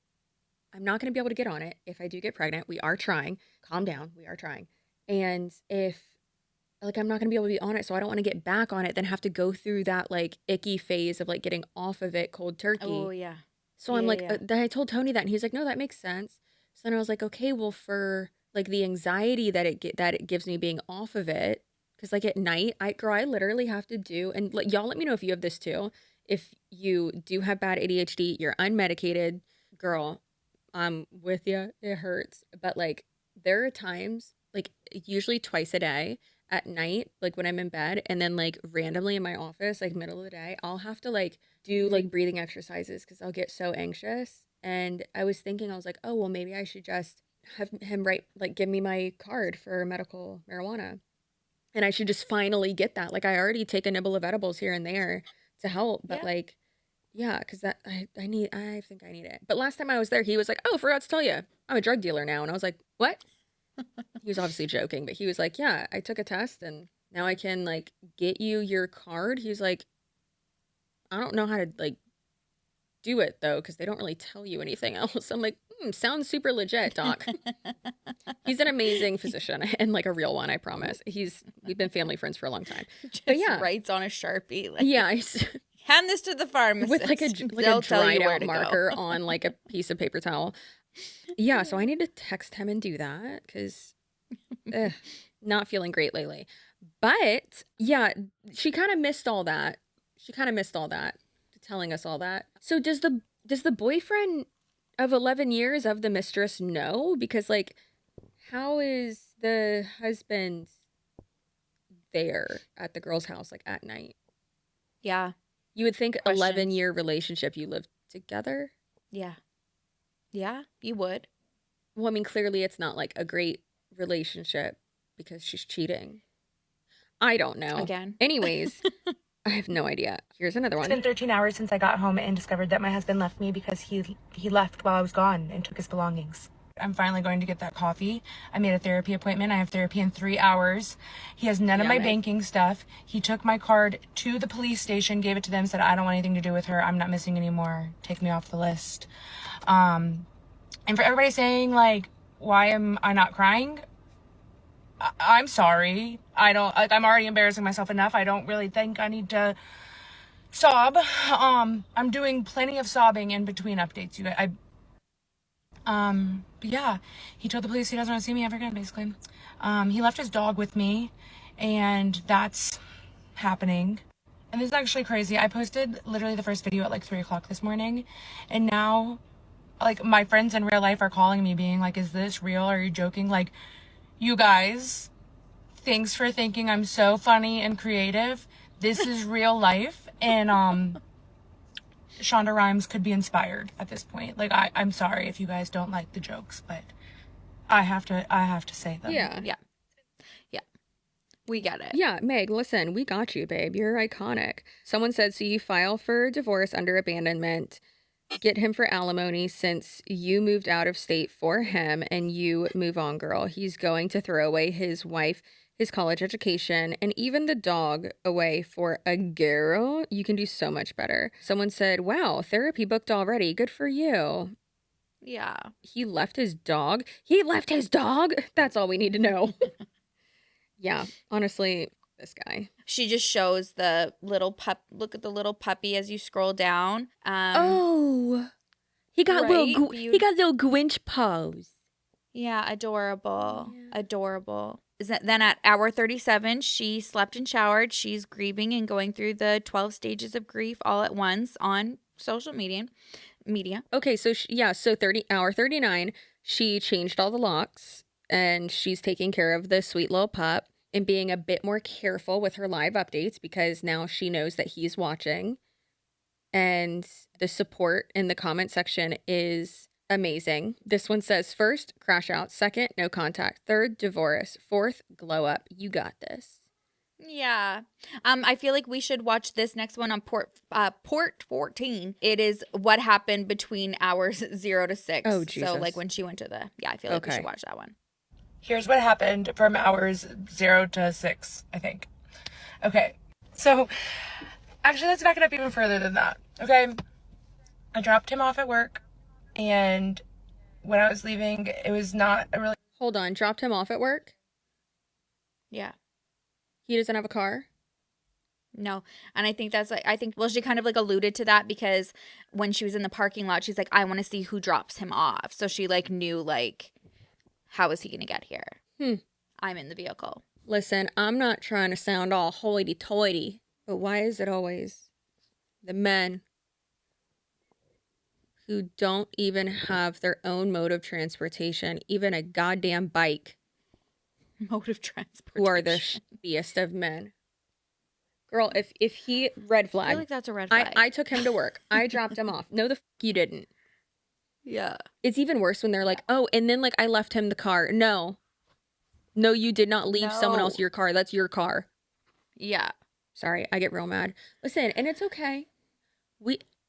I'm not going to be able to get on it if I do get pregnant. We are trying. Calm down. We are trying. And if like I'm not going to be able to be on it, so I don't want to get back on it, then have to go through that like icky phase of like getting off of it cold turkey. Oh, yeah. So I'm like, I told Tony that and he's like, no, that makes sense. So then I was like, okay, well, for like the anxiety that it gives me being off of it, because like at night, I literally have to do, and like, y'all let me know if you have this too. If you do have bad ADHD, you're unmedicated, girl, I'm with you. It hurts. But like there are times, like usually twice a day at night, like when I'm in bed, and then like randomly in my office, like middle of the day, I'll have to like do like breathing exercises because I'll get so anxious. And I was thinking, I was like, oh, well, maybe I should just have him give me my card for medical marijuana. And I should just finally get that. Like I already take a nibble of edibles here and there to help, but like, yeah, because that I think I need it. But last time I was there, he was like, oh, forgot to tell you, I'm a drug dealer now. And I was like, what? He was obviously joking, but he was like, yeah, I took a test and now I can like get you your card. He was like, I don't know how to like do it though, because they don't really tell you anything else. I'm like, sounds super legit, doc. He's an amazing physician and like a real one, I promise. We've been family friends for a long time. Just but yeah, writes on a Sharpie. Like, yeah, hand this to the pharmacist with like a dried out marker on like a piece of paper towel. Yeah, so I need to text him and do that because not feeling great lately. But yeah, she kind of missed all that. Telling us all that. So does the boyfriend of 11 years of the mistress know? Because like, how is the husband there at the girl's house like at night? Yeah. You would think 11-year relationship, you live together? Yeah. Yeah, you would. Well, I mean, clearly it's not like a great relationship because she's cheating. I don't know. Again. Anyways, I have no idea. Here's another one. It's been 13 hours since I got home and discovered that my husband left me because he left while I was gone and took his belongings. I'm finally going to get that coffee. I made a therapy appointment. I have therapy in 3 hours. He has none of my banking stuff. He took my card to the police station, gave it to them, said, I don't want anything to do with her. I'm not missing anymore. Take me off the list. And for everybody saying, like, why am I not crying? I'm sorry. I'm already embarrassing myself enough. I don't really think I need to sob. I'm doing plenty of sobbing in between updates. You guys, but yeah, he told the police he doesn't want to see me ever again, basically. He left his dog with me, and that's happening. And this is actually crazy. I posted literally the first video at like 3 o'clock this morning. And now, like, my friends in real life are calling me being like, is this real? Are you joking? Like, you guys, thanks for thinking I'm so funny and creative. This is real life. And, Shonda Rhimes could be inspired at this point. Like, I'm sorry if you guys don't like the jokes, but I have to say them. Yeah. Yeah. We get it. Yeah, Meg, listen, we got you, babe. You're iconic. Someone said, so you file for divorce under abandonment, get him for alimony since you moved out of state for him, and you move on, girl. He's going to throw away his wife, his college education, and even the dog away for a girl. You can do so much better. Someone said, wow, therapy booked already. Good for you. Yeah. He left his dog? He left his dog? That's all we need to know. Yeah, honestly, this guy. She just shows the little pup. Look at the little puppy as you scroll down. He got right? little Grinch paws. Yeah, adorable. Yeah. Adorable. Then at hour 37, she slept and showered. She's grieving and going through the 12 stages of grief all at once on social media. Okay, so hour 39, she changed all the locks. And she's taking care of the sweet little pup and being a bit more careful with her live updates because now she knows that he's watching. And the support in the comment section is amazing. This one says, first, crash out. Second, no contact. Third, divorce. Fourth, glow up. You got this. Yeah. I feel like we should watch this next one on Port 14. It is what happened between hours 0 to 6. Oh, Jesus. So like when she went to I feel like we should watch that one. Here's what happened from hours 0 to 6, I think. Okay, so actually, let's back it up even further than that. Okay, I dropped him off at work, and when I was leaving, it was not a really... Hold on, dropped him off at work? Yeah. He doesn't have a car? No. And I think that's well, she kind of like alluded to that because when she was in the parking lot, she's like, I want to see who drops him off. So she like knew like, how is he going to get here? I'm in the vehicle. Listen, I'm not trying to sound all hoity-toity, but why is it always the men who don't even have their own mode of transportation, even a goddamn bike, mode of transportation, who are the shittiest of men? Girl, if he, red flag. I feel like that's a red flag. I took him to work. I dropped him off. No, the you didn't. Yeah. It's even worse when they're like, oh, and then like I left him the car. No, you did not leave someone else your car. That's your car. Yeah. Sorry, I get real mad. Listen, and it's okay.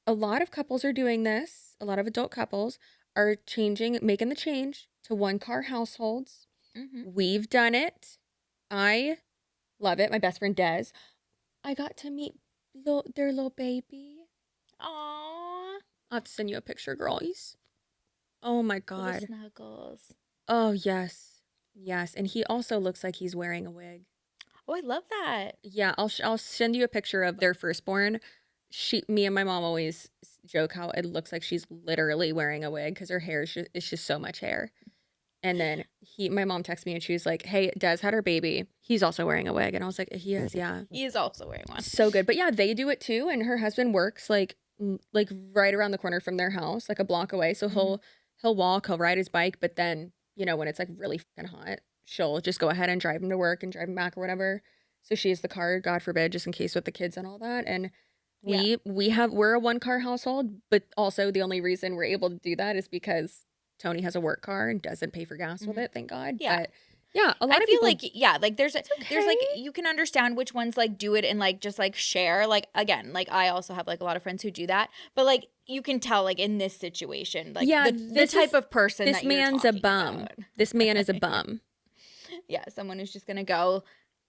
A lot of couples are doing this. A lot of adult couples are making the change to 1-car households. Mm-hmm. We've done it. I love it. My best friend Des. I got to meet their little baby. Aww. I'll have to send you a picture, girlies. Oh my God. Little snuggles. Oh, yes. Yes. And he also looks like he's wearing a wig. Oh, I love that. Yeah, I'll send you a picture of their firstborn. Me and my mom always joke how it looks like she's literally wearing a wig because her hair is just so much hair. And then my mom texted me and she was like, hey, Des had her baby. He's also wearing a wig. And I was like, he is, yeah. He is also wearing one. So good. But yeah, they do it too. And her husband works like right around the corner from their house, like a block away. So he'll walk, he'll ride his bike. But then, when it's like really fucking hot, she'll just go ahead and drive him to work and drive him back or whatever. So she has the car, God forbid, just in case with the kids and all that. And we're a 1-car household, but also the only reason we're able to do that is because Tony has a work car and doesn't pay for gas with it, thank God. Yeah. But yeah, a lot of people. I feel like, there's like, you can understand which ones like do it and like just like share. Like, again, like I also have like a lot of friends who do that, but like you can tell like in this situation, like the type of person this that man's you're a bum. about. This man is a bum. Yeah, someone who's just gonna go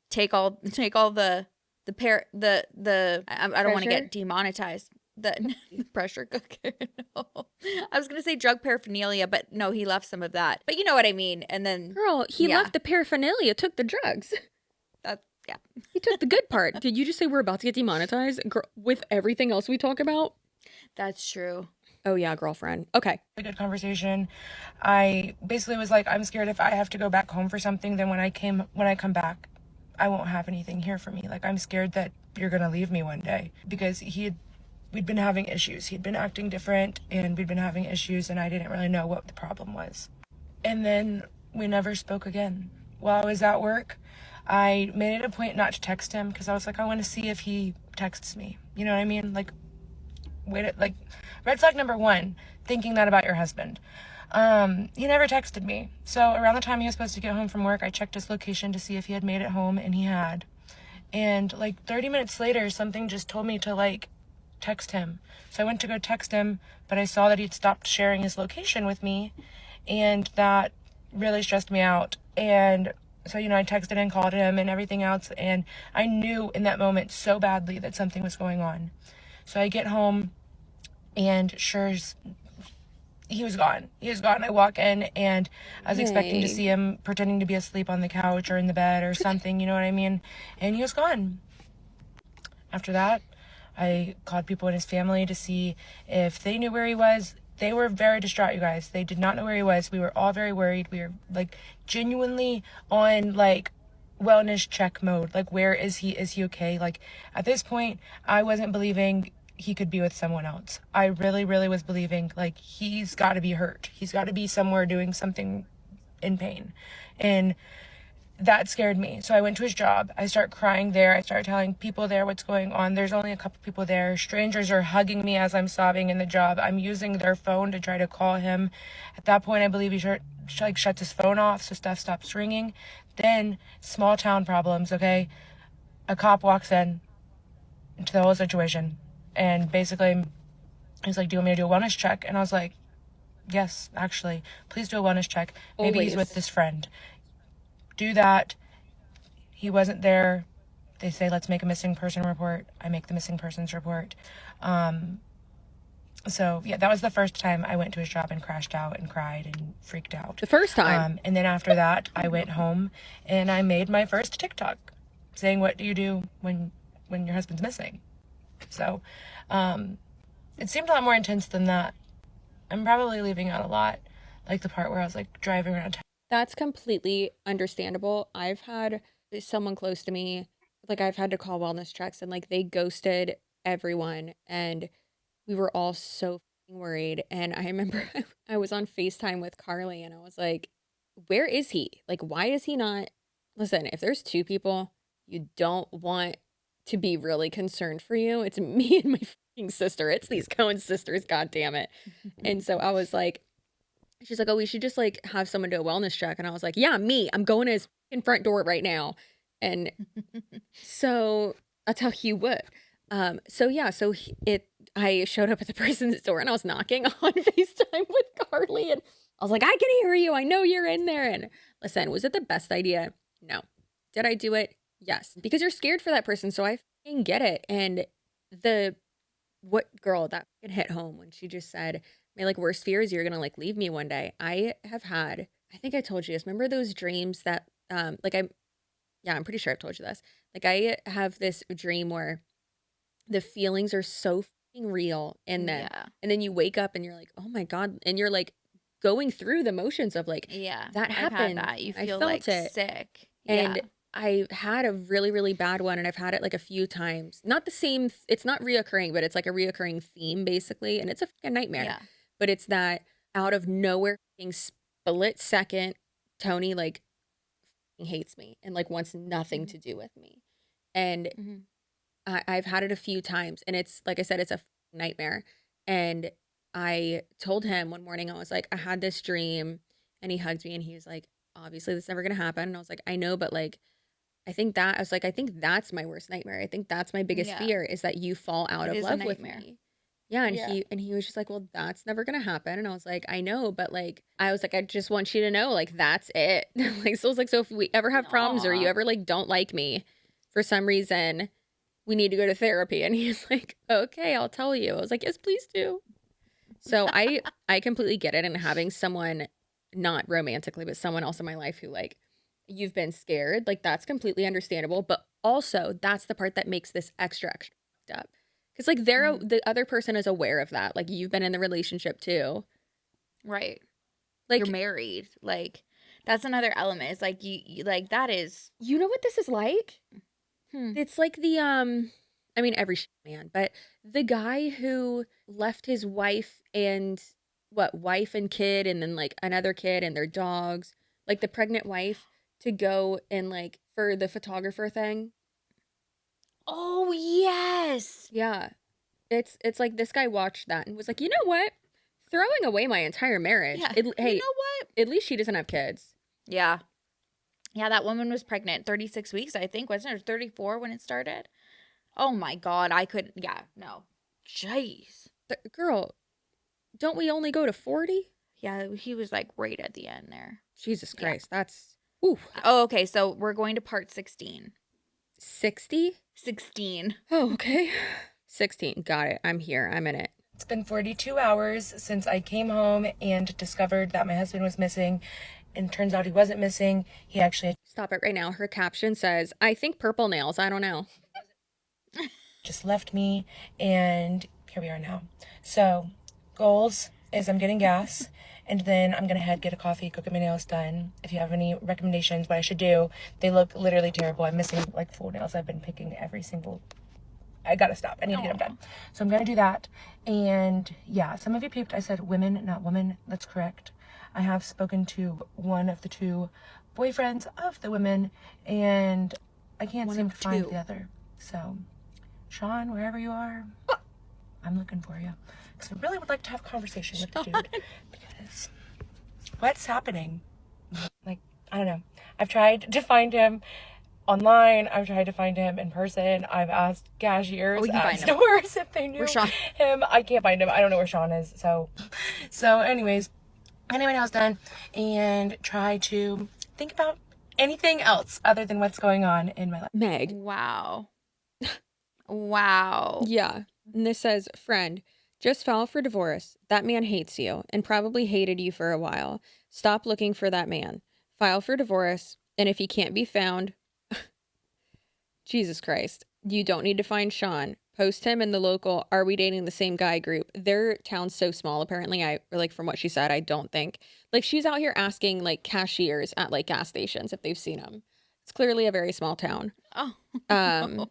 take all the I don't want to get demonetized. The pressure cooker. No. I was gonna say drug paraphernalia, but no, he left some of that. But you know what I mean. And then, girl, he left the paraphernalia, took the drugs. He took the good part. Did you just say we're about to get demonetized, girl, with everything else we talk about? That's true. Oh yeah, girlfriend. Okay. A good conversation. I basically was like, I'm scared if I have to go back home for something, then when I come back, I won't have anything here for me. Like, I'm scared that you're going to leave me one day, because we'd been having issues. He'd been acting different, and we'd been having issues, and I didn't really know what the problem was. And then we never spoke again. While I was at work, I made it a point not to text him, because I was like, I want to see if he texts me. You know what I mean? Like, like, red flag number 1, thinking that about your husband. He never texted me. So around the time he was supposed to get home from work, I checked his location to see if he had made it home, and he had. And like 30 minutes later, something just told me to like text him. So I went to go text him, but I saw that he'd stopped sharing his location with me, and that really stressed me out. And so, you know, I texted and called him and everything else, and I knew in that moment so badly that something was going on. So I get home, and he was gone. He was gone. I walk in, and I was expecting to see him pretending to be asleep on the couch or in the bed or something, you know what I mean? And he was gone. After that, I called people in his family to see if they knew where he was. They were very distraught, you guys. They did not know where he was. We were all very worried. We were like genuinely on like wellness check mode. Like, where is he? Is he okay? Like, at this point, I wasn't believing he could be with someone else. I really, really was believing like he's got to be hurt. He's got to be somewhere doing something in pain. And that scared me. So I went to his job. I start crying there. I start telling people there what's going on. There's only a couple people there. Strangers are hugging me as I'm sobbing in the job. I'm using their phone to try to call him. At that point, I believe he shuts his phone off, so stuff stops ringing. Then, small town problems, okay? A cop walks in into the whole situation. And basically, he's like, do you want me to do a wellness check? And I was like, yes, actually, please do a wellness check. Maybe he's with this friend. Do that. He wasn't there. They say, let's make a missing person report. I make the missing persons report. So yeah, that was the first time I went to his job and crashed out and cried and freaked out. The first time. And then after that, I went home and I made my first TikTok saying, what do you do when your husband's missing? So it seemed a lot more intense than that. I'm probably leaving out a lot, like the part where I was like driving around town. That's completely understandable. I've had someone close to me, like I've had to call wellness checks, and like they ghosted everyone, and we were all so fucking worried. And I remember I was on FaceTime with Carly, and I was like, where is he? Like, why is he not? Listen, if there's 2 people you don't want to be really concerned for you, it's me and my fucking sister. It's these Coen sisters, god damn it. And so I was like, she's like, oh, we should just like have someone do a wellness check. And I was like, yeah, me. I'm going to his fucking front door right now. And so that's how he would. I showed up at the person's door and I was knocking on FaceTime with Carly, and I was like, I can hear you. I know you're in there. And listen, was it the best idea? No. Did I do it? Yes. Because you're scared for that person. So I fucking get it. And what girl that fucking hit home when she just said, my like worst fear is you're gonna like leave me one day. I have had, I think I told you this. Remember those dreams that I'm pretty sure I've told you this. Like, I have this dream where the feelings are so fucking real, and then you wake up and you're like, oh my God, and you're like going through the motions of like, that happened. I've had that. You feel like sick. And I had a really, really bad one, and I've had it like a few times. Not the same, it's not reoccurring, but it's like a reoccurring theme basically, and it's a fucking nightmare. Yeah. But it's that out of nowhere fucking split second, Tony like hates me and like wants nothing to do with me. And I've had it a few times, and it's like I said, it's a nightmare. And I told him one morning, I was like, I had this dream, and he hugged me and he was like, obviously this is never gonna happen. And I was like, I know, but like I think that's my worst nightmare. I think that's my biggest fear, is that you fall out of love with me. Yeah, and he was just like, well, that's never gonna happen. And I was like, I know, but like I was like, I just want you to know, like, that's it. Like, so I was like, so if we ever have problems or you ever like don't like me for some reason, we need to go to therapy. And he was like, okay, I'll tell you. I was like, yes, please do. So I completely get it. And having someone, not romantically, but someone else in my life who like, you've been scared, like that's completely understandable. But also that's the part that makes this extra fucked up. Because like the other person is aware of that. Like, you've been in the relationship too. Right. Like, you're married. Like, That's another element. It's like you like that is. You know what this is like? It's like the I mean every man, but the guy who left his wife and wife and kid and then like another kid and their dogs, like the pregnant wife to go and like for the photographer thing. Oh yes. Yeah. It's like this guy watched that and was like, "You know what? Throwing away my entire marriage. Yeah. Hey, you know what? At least she doesn't have kids." Yeah. Yeah, that woman was pregnant 36 weeks, I think, wasn't it? Or 34 when it started? Oh my God, I could, yeah, no. Jeez. Girl, don't we only go to 40? Yeah, he was like right at the end there. Jesus Christ, that's, ooh. Oh, okay, so we're going to part 16. 60? 16. Oh, okay. 16, got it. I'm here, I'm in it. It's been 42 hours since I came home and discovered that my husband was missing. And turns out he wasn't missing. He actually Stop it right now. Her caption says, "I think purple nails. I don't know." just left me, and here we are now. So, goals is I'm getting gas, and then I'm gonna head get a coffee, go get my nails done. If you have any recommendations what I should do, they look literally terrible. I'm missing like full nails. I've been picking every single. I gotta stop. I need to get them done. So I'm gonna do that. And yeah, some of you peeped. I said women, not women. That's correct. I have spoken to one of the two boyfriends of the women, and I can't seem to find the other. So, Sean, wherever you are, I'm looking for you. Because I really would like to have a conversation with the dude. Because what's happening? Like, I don't know. I've tried to find him online. I've tried to find him in person. I've asked cashiers at stores if they knew him. I can't find him. I don't know where Sean is. So anyways, I'm gonna get my nails done and try to think about anything else other than what's going on in my life. Meg. Wow. Wow. Yeah. And this says, "Friend, just file for divorce. That man hates you and probably hated you for a while. Stop looking for that man. File for divorce. And if he can't be found," Jesus Christ, "you don't need to find Sean. Post him in the local Are We Dating the Same Guy group." Their town's so small, apparently. From what she said, I don't think. Like, she's out here asking, like, cashiers at, like, gas stations if they've seen him. It's clearly a very small town. Oh.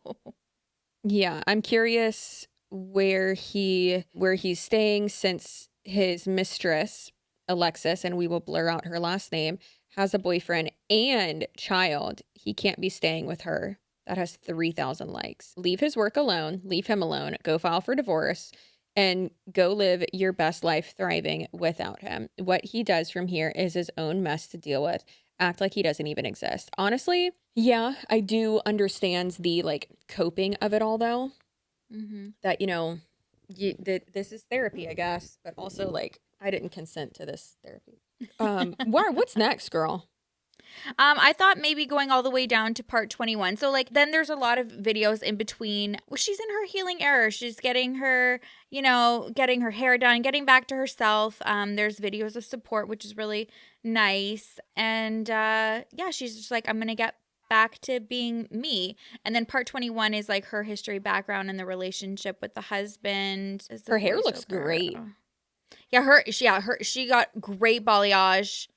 Yeah, I'm curious where he's staying since his mistress, Alexis, and we will blur out her last name, has a boyfriend and child. He can't be staying with her. That has 3,000 likes. Leave his work alone. Leave him alone. Go file for divorce and go live your best life thriving without him. What he does from here is his own mess to deal with. Act like he doesn't even exist. Honestly, yeah, I do understand the like coping of it all though. Mm-hmm. That, you know, this is therapy, I guess. But also like, I didn't consent to this therapy. What's next, girl? I thought maybe going all the way down to part 21. So like then there's a lot of videos in between. Well, she's in her healing era. She's getting her, getting her hair done, getting back to herself. There's videos of support, which is really nice. And she's just like, I'm going to get back to being me. And then part 21 is like her history, background, and the relationship with the husband. Her hair looks great. Yeah, she got great balayage.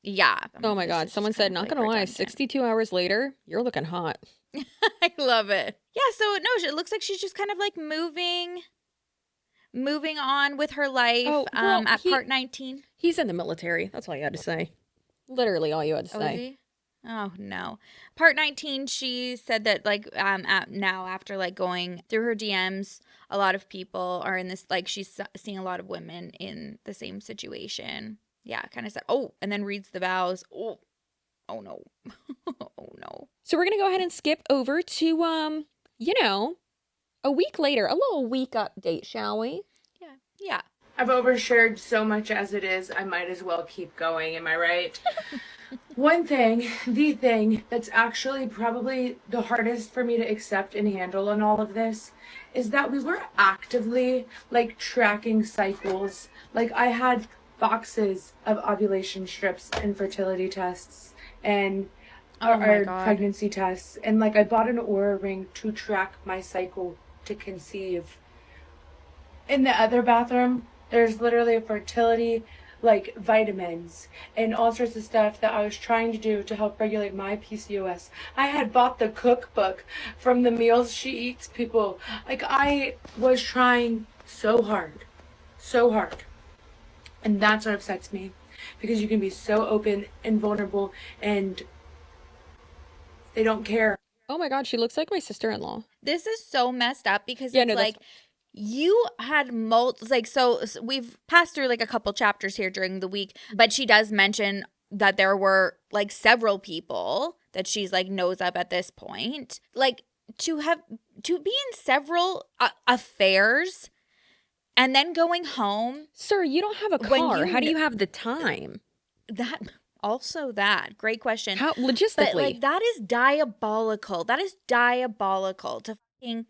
Yeah. Oh my God. Someone said, not gonna lie, 62 hours later, you're looking hot. I love it. Yeah. So no, it looks like she's just kind of like moving on with her life. At part 19. He's in the military. That's all you had to say. Literally all you had to say. Is he? Oh no. Part 19, she said that like now after like going through her DMs, a lot of people are in this, like she's seeing a lot of women in the same situation. Yeah, kind of said, and then reads the vows. Oh no. Oh no. So we're going to go ahead and skip over to, a week later, a little week update, shall we? Yeah. I've overshared so much as it is, I might as well keep going, am I right? The thing that's actually probably the hardest for me to accept and handle in all of this is that we were actively, like, tracking cycles. Like, I had boxes of ovulation strips and fertility tests and our pregnancy tests, and like I bought an Oura ring to track my cycle to conceive. In the other bathroom there's literally a fertility like vitamins and all sorts of stuff that I was trying to do to help regulate my PCOS. I had bought the cookbook from the meals she eats, people. Like, I was trying so hard. So hard. And that's what upsets me. Because you can be so open and vulnerable and they don't care. Oh my God, she looks like my sister-in-law. This is so messed up because Yeah, it's no, like you had so we've passed through like a couple chapters here during the week, but she does mention that there were like several people that she's like knows of at this point. Like to be in several affairs and then going home. Sir, you don't have a car. How do you have the time? That great question. How logistically? But like that is diabolical. That is diabolical to fucking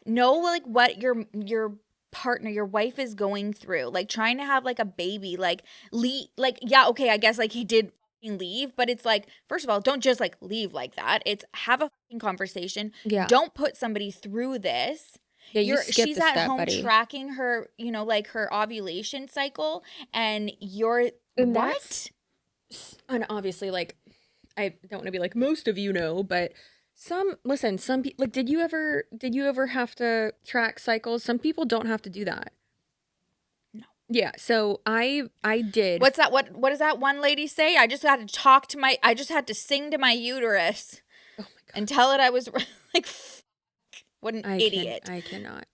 know like what your partner, your wife is going through. Like trying to have like a baby, like yeah, okay, I guess like he did fucking leave, but it's like, first of all, don't just like leave like that. It's have a fucking conversation. Yeah. Don't put somebody through this. Yeah, She's at home tracking her, like her ovulation cycle, and what? And obviously, like, I don't want to be like most of you know, but some people like, did you ever have to track cycles? Some people don't have to do that. No. Yeah, so I did. What's that? What does that one lady say? I just had to sing to my uterus. Oh my God. And tell it I was like. What an idiot. I cannot.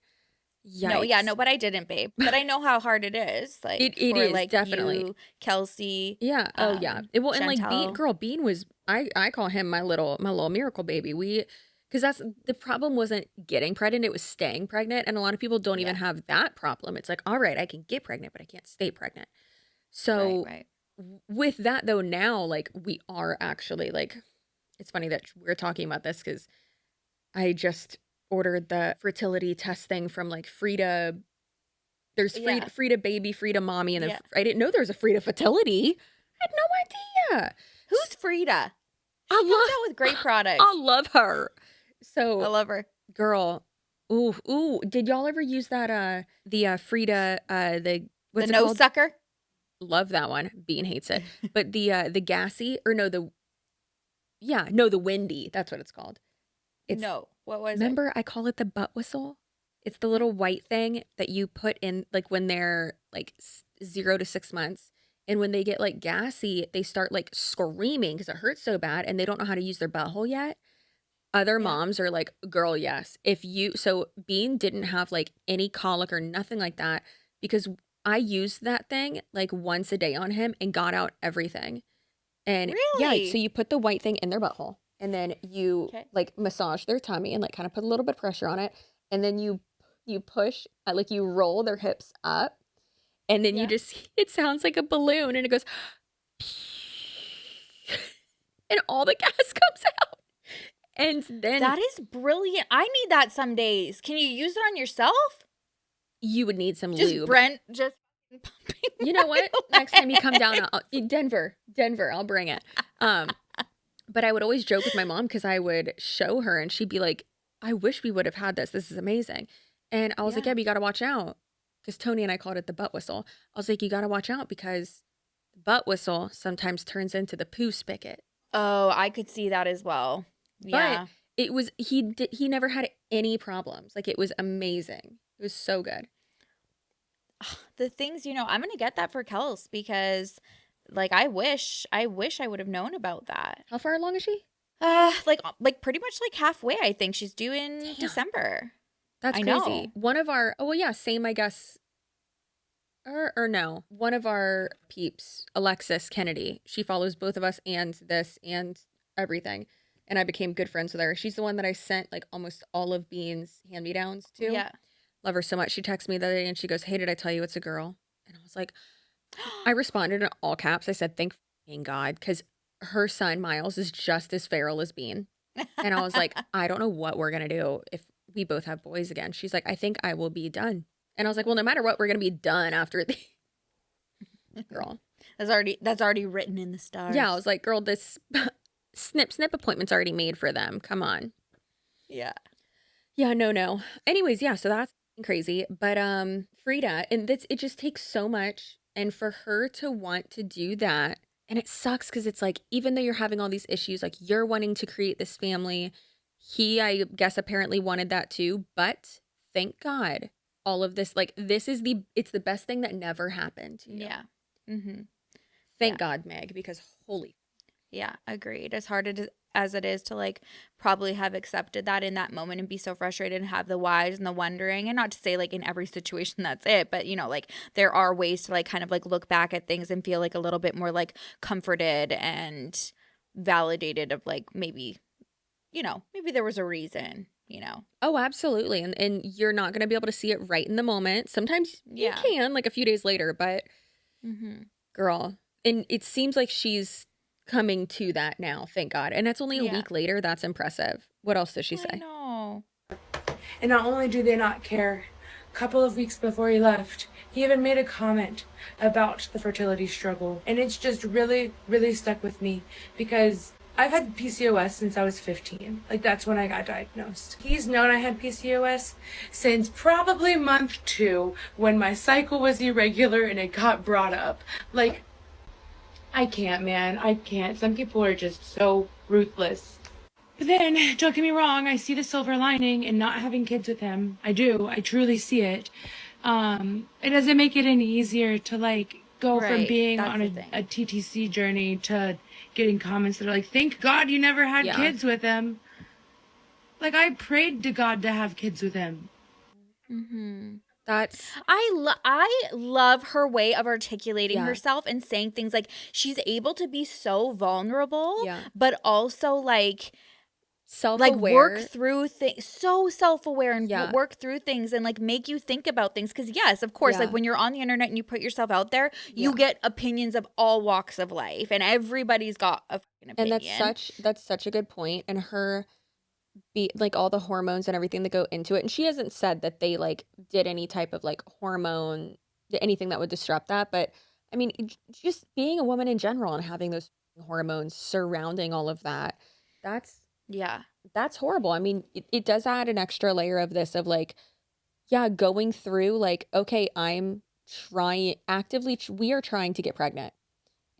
Yikes. No, but I didn't, babe. But I know how hard it is. Like it is like definitely you, Kelsey. Yeah. Oh yeah. And like Bean was I call him my little miracle baby. Because that's the problem wasn't getting pregnant, it was staying pregnant. And a lot of people don't even have that problem. It's like, all right, I can get pregnant, but I can't stay pregnant. So right. With that though, now like we are actually like, it's funny that we're talking about this because I just ordered the fertility test thing from like Frida. There's Frida baby, Frida mommy, and then I didn't know there was a Frida fertility. I had no idea. Who's Frida? She I comes out with great products. I love her. So I love her, girl. Ooh. Did y'all ever use that? The Frida, the nose sucker. Love that one. Bean hates it. But the gassy the windy. That's what it's called. What was remember, I call it the butt whistle. It's the little white thing that you put in like when they're like 0 to 6 months. And when they get like gassy, they start like screaming because it hurts so bad and they don't know how to use their butthole yet. Other moms are like, girl, yes. So Bean didn't have like any colic or nothing like that because I used that thing like once a day on him and got out everything. And really? Yeah, so you put the white thing in their butthole. And then you like massage their tummy and like kind of put a little bit of pressure on it. And then you push, like you roll their hips up. And then it sounds like a balloon and it goes, and all the gas comes out. And then that is brilliant. I need that some days. Can you use it on yourself? You would need some lube. Just pumping. You know what? Next time you come down, Denver, I'll bring it. But I would always joke with my mom because I would show her and she'd be like, I wish we would have had this. This is amazing. And I was like, yeah, but you got to watch out. Because Tony and I called it the butt whistle. I was like, you got to watch out because the butt whistle sometimes turns into the poo spigot. Oh, I could see that as well. Yeah. But it was, he never had any problems. Like it was amazing. It was so good. The things, I'm going to get that for Kels because like I wish I would have known about that. How far along is she? Like pretty much like halfway. I think she's due in December. That's crazy. Know. One of our same I guess. Or no, one of our peeps, Alexis Kennedy. She follows both of us and this and everything, and I became good friends with her. She's the one that I sent like almost all of Bean's hand-me-downs to. Yeah, love her so much. She texted me the other day and she goes, "Hey, did I tell you it's a girl?" And I was like. I responded in all caps. I said, thank God, because her son, Miles, is just as feral as Bean. And I was like, I don't know what we're going to do if we both have boys again. She's like, I think I will be done. And I was like, well, no matter what, we're going to be done after the girl. That's already written in the stars. Yeah, I was like, girl, this snip appointment's already made for them. Come on. Yeah. Yeah, no. Anyways, yeah, so that's crazy. But Frida, and it just takes so much. And for her to want to do that, and it sucks because it's like, even though you're having all these issues, like you're wanting to create this family, I guess, apparently wanted that too. But thank God, all of this, like it's the best thing that never happened to you. Yeah. Mm-hmm. Thank God, Meg, because holy. Yeah, agreed. As hard as it is to like probably have accepted that in that moment and be so frustrated and have the whys and the wondering, and not to say like in every situation that's it, but you know, like there are ways to like kind of like look back at things and feel like a little bit more like comforted and validated of like maybe, you know, maybe there was a reason, you know. Oh, absolutely. And you're not going to be able to see it right in the moment. Sometimes you can, like a few days later, but girl, and it seems like she's coming to that now, thank God. And that's only a week later. That's impressive. What else does she say? I know. And not only do they not care, a couple of weeks before he left, he even made a comment about the fertility struggle. And it's just really, really stuck with me because I've had PCOS since I was 15. Like, that's when I got diagnosed. He's known I had PCOS since probably month 2 when my cycle was irregular and it got brought up. Like, I can't, man. I can't. Some people are just so ruthless. But then, don't get me wrong, I see the silver lining in not having kids with him. I do. I truly see it. It doesn't make it any easier to, like, go from being on a TTC journey to getting comments that are like, thank God you never had kids with him. Like, I prayed to God to have kids with him. Mm-hmm. That's I love her way of articulating herself and saying things like she's able to be so vulnerable, but also like self-aware, like work through things, so self-aware and work through things and like make you think about things. Because yes, of course, like when you're on the internet and you put yourself out there, you get opinions of all walks of life, and everybody's got a fucking opinion. And that's such a good point. And her like all the hormones and everything that go into it, and she hasn't said that they like did any type of like hormone, anything that would disrupt that, but I mean, just being a woman in general and having those hormones surrounding all of that, that's horrible. I mean, it does add an extra layer of this of like, going through like, okay, I'm trying actively, we are trying to get pregnant.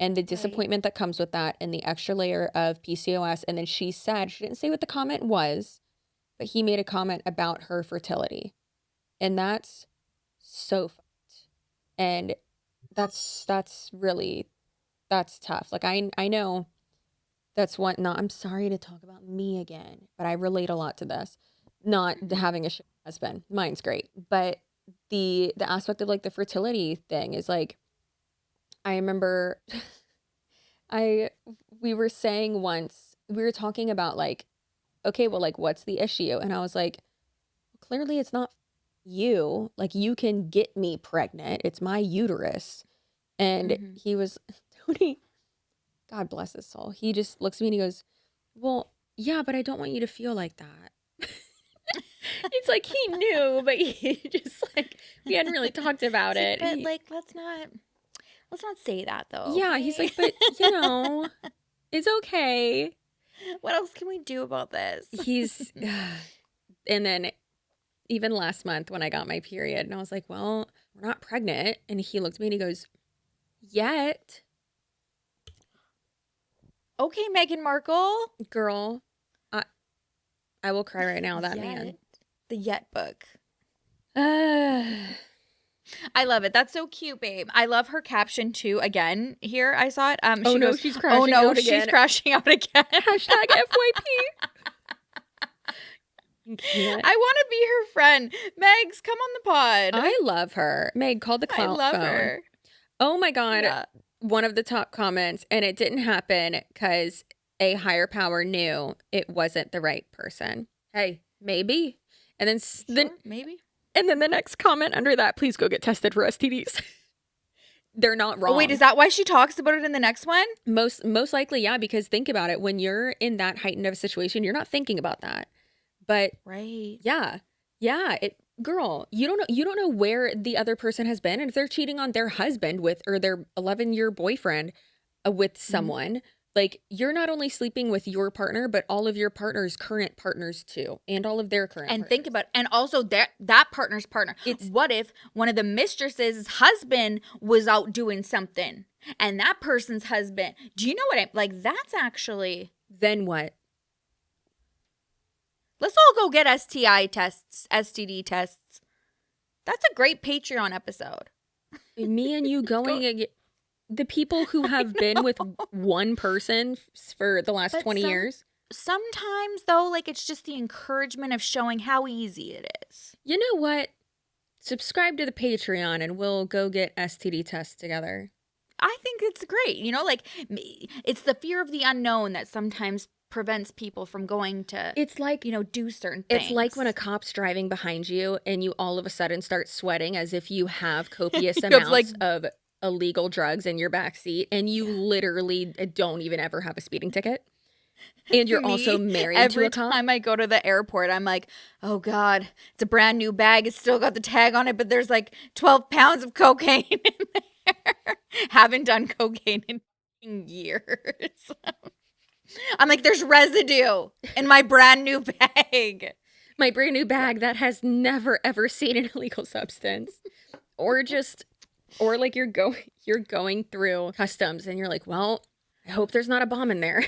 And the disappointment that comes with that, and the extra layer of PCOS. And then she said, she didn't say what the comment was, but he made a comment about her fertility. And that's so fucked. And that's tough. Like, I know that's I'm sorry to talk about me again, but I relate a lot to this. Not having a husband. Mine's great. But the aspect of like the fertility thing is like, I remember we were saying once, we were talking about like, okay, well, like, what's the issue? And I was like, clearly it's not you. Like, you can get me pregnant. It's my uterus. And he was, Tony, God bless his soul. He just looks at me and he goes, well, yeah, but I don't want you to feel like that. It's like he knew, but he just like, we hadn't really talked about it. But like, let's not say that though. Yeah, okay? He's like, but you know, it's okay. What else can we do about this? And then even last month when I got my period, and I was like, well, we're not pregnant. And he looked at me and he goes, yet. Okay, Meghan Markle. Girl, I will cry right now, that man. The Yet book. I love it. That's so cute, babe. I love her caption too. Again, here I saw it. She goes, she's crashing out again. She's crashing out again. Hashtag FYP. I want to be her friend. Megs, come on the pod. I love her. Meg, call the Clout phone. I love her. Oh my God. Yeah. One of the top comments, and it didn't happen because a higher power knew it wasn't the right person. Hey, maybe. And then maybe. And then the next comment under that, please go get tested for STDs. They're not wrong. Oh, wait, is that why she talks about it in the next one? Most likely, yeah, because think about it. When you're in that heightened of a situation, you're not thinking about that. But yeah, girl, you don't know where the other person has been, and if they're cheating on their husband or their 11-year boyfriend with someone, Like, you're not only sleeping with your partner, but all of your partner's current partners too, and all of their current And partners. think about, and also that partner's partner. What if one of the mistresses' husband was out doing something, and that person's husband? Do you know what like? That's actually. Then what? Let's all go get STI tests, STD tests. That's a great Patreon episode. Me and you going the people who have been with one person for the last 20 years. Sometimes, though, like, it's just the encouragement of showing how easy it is. You know what? Subscribe to the Patreon and we'll go get STD tests together. I think it's great. You know, like, it's the fear of the unknown that sometimes prevents people from going to, it's like, you know, do certain things. It's like when a cop's driving behind you and you all of a sudden start sweating as if you have copious amounts of illegal drugs in your backseat, and you literally don't even ever have a speeding ticket. And you're also married to a cop. Every time I go to the airport, I'm like, oh God, it's a brand new bag. It's still got the tag on it, but there's like 12 pounds of cocaine in there. Haven't done cocaine in years. I'm like, there's residue in my brand new bag. My brand new bag that has never ever seen an illegal substance. Or like you're going through customs and you're like, well, I hope there's not a bomb in there.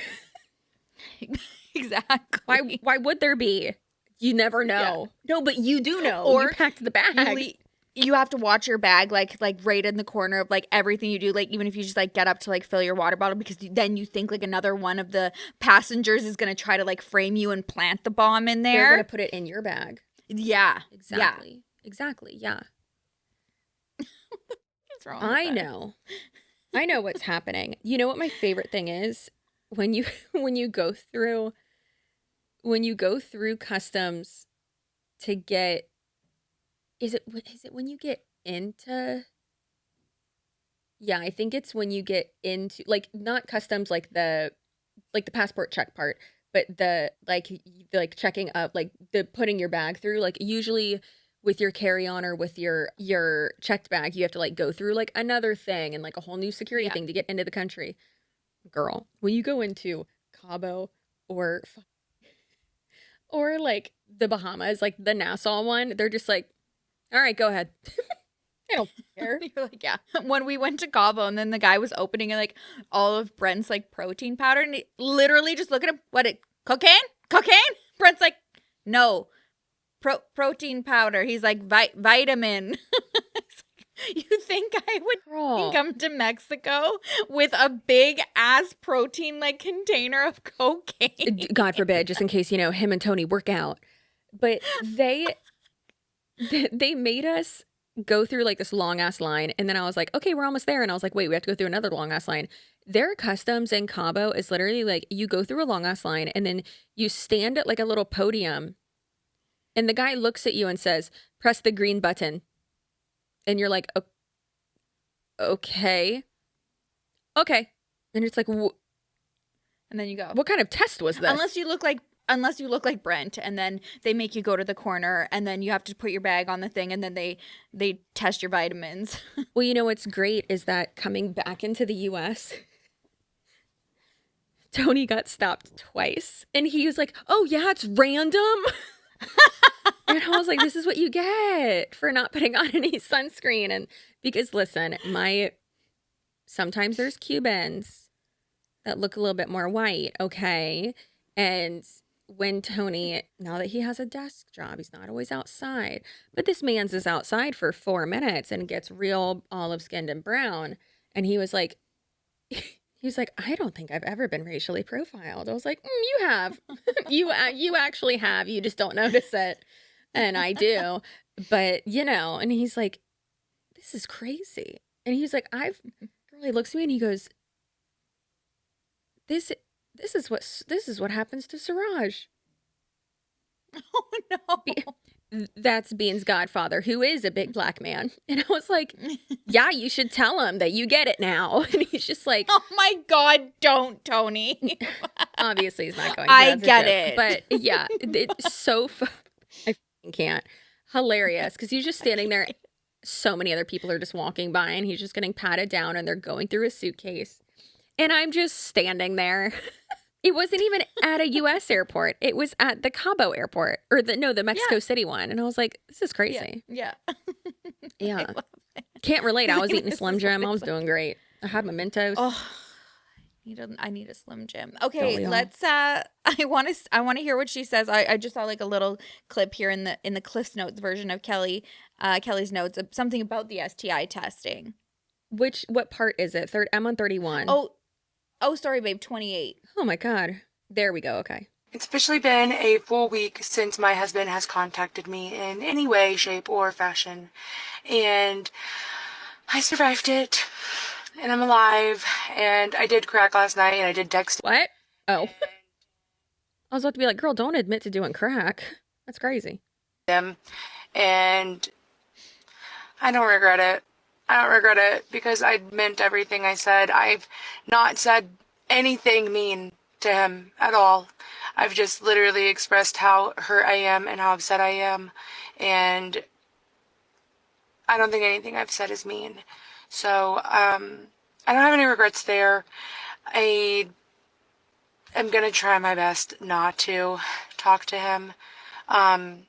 Exactly. Why would there be? You never know. Yeah. No, but you do know. Or you packed the bag. You have to watch your bag like right in the corner of like everything you do, like even if you just like get up to like fill your water bottle, because then you think like another one of the passengers is going to try to like frame you and plant the bomb in there. They're going to put it in your bag. Yeah. Exactly. Yeah. Exactly. Yeah. What's wrong I know what's happening. You know what my favorite thing is? When you go through customs to get, is it when you get into, yeah, I think it's when you get into, like, not customs like the passport check part, but the like checking up, like the putting your bag through, like usually with your carry-on or with your checked bag, you have to like go through like another thing and like a whole new security thing to get into the country. Girl, when you go into Cabo or like the Bahamas, like the Nassau one, they're just like, all right, go ahead. I don't care. You're like, yeah. When we went to Cabo and then the guy was opening like all of Brent's like protein powder and he literally just look at him, cocaine? Brent's like, no, protein powder. He's like, vitamin. You think I would come to Mexico with a big ass protein like container of cocaine? God forbid, just in case, him and Tony work out. But they made us go through like this long ass line, and then I was like, okay, we're almost there, and I was like, wait, we have to go through another long ass line. Their customs in Cabo is literally like you go through a long ass line and then you stand at like a little podium and the guy looks at you and says, press the green button. And you're like, okay. And it's like, and then you go, what kind of test was this? Unless you look like Brent, and then they make you go to the corner, and then you have to put your bag on the thing, and then they test your vitamins. Well, what's great is that coming back into the U.S., Tony got stopped twice, and he was like, oh yeah, it's random. And I was like, this is what you get for not putting on any sunscreen. And because listen, sometimes there's Cubans that look a little bit more white, okay? And when Tony, now that he has a desk job, he's not always outside, but this man's is outside for 4 minutes and gets real olive skinned and brown. And he was like, I don't think I've ever been racially profiled. I was like, you have. you actually have. You just don't notice it. And I do. But, and he's like, this is crazy. And he's like, he looks at me and he goes, this is what happens to Siraj. Oh, no. That's Bean's godfather, who is a big black man. And I was like, yeah, you should tell him that you get it now. And he's just like, oh my God, don't, Tony. Obviously he's not going to. I get it. But yeah, it's so I can't. Hilarious. Because he's just standing there. So many other people are just walking by and he's just getting patted down and they're going through his suitcase. And I'm just standing there. It wasn't even at a U.S. airport. It was at the Cabo airport or the Mexico City one. And I was like, this is crazy. Yeah. Yeah. Can't relate. I was eating a Slim Jim. I was doing great. I had my Mentos. Oh, I need a Slim Jim. Okay, let's I want to hear what she says. I just saw like a little clip here in the Cliff's Notes version of Kelly's notes, something about the STI testing. What part is it? I'm on 31. Oh, sorry, babe, 28. Oh my God. There we go. Okay. It's officially been a full week since my husband has contacted me in any way, shape, or fashion. And I survived it. And I'm alive. And I did crack last night and I did text. What? Oh. I was about to be like, girl, don't admit to doing crack. That's crazy. Him. And I don't regret it. I don't regret it because I meant everything I said. I've not said anything mean to him at all. I've just literally expressed how hurt I am and how upset I am. And I don't think anything I've said is mean. So, I don't have any regrets there. I am going to try my best not to talk to him. I'm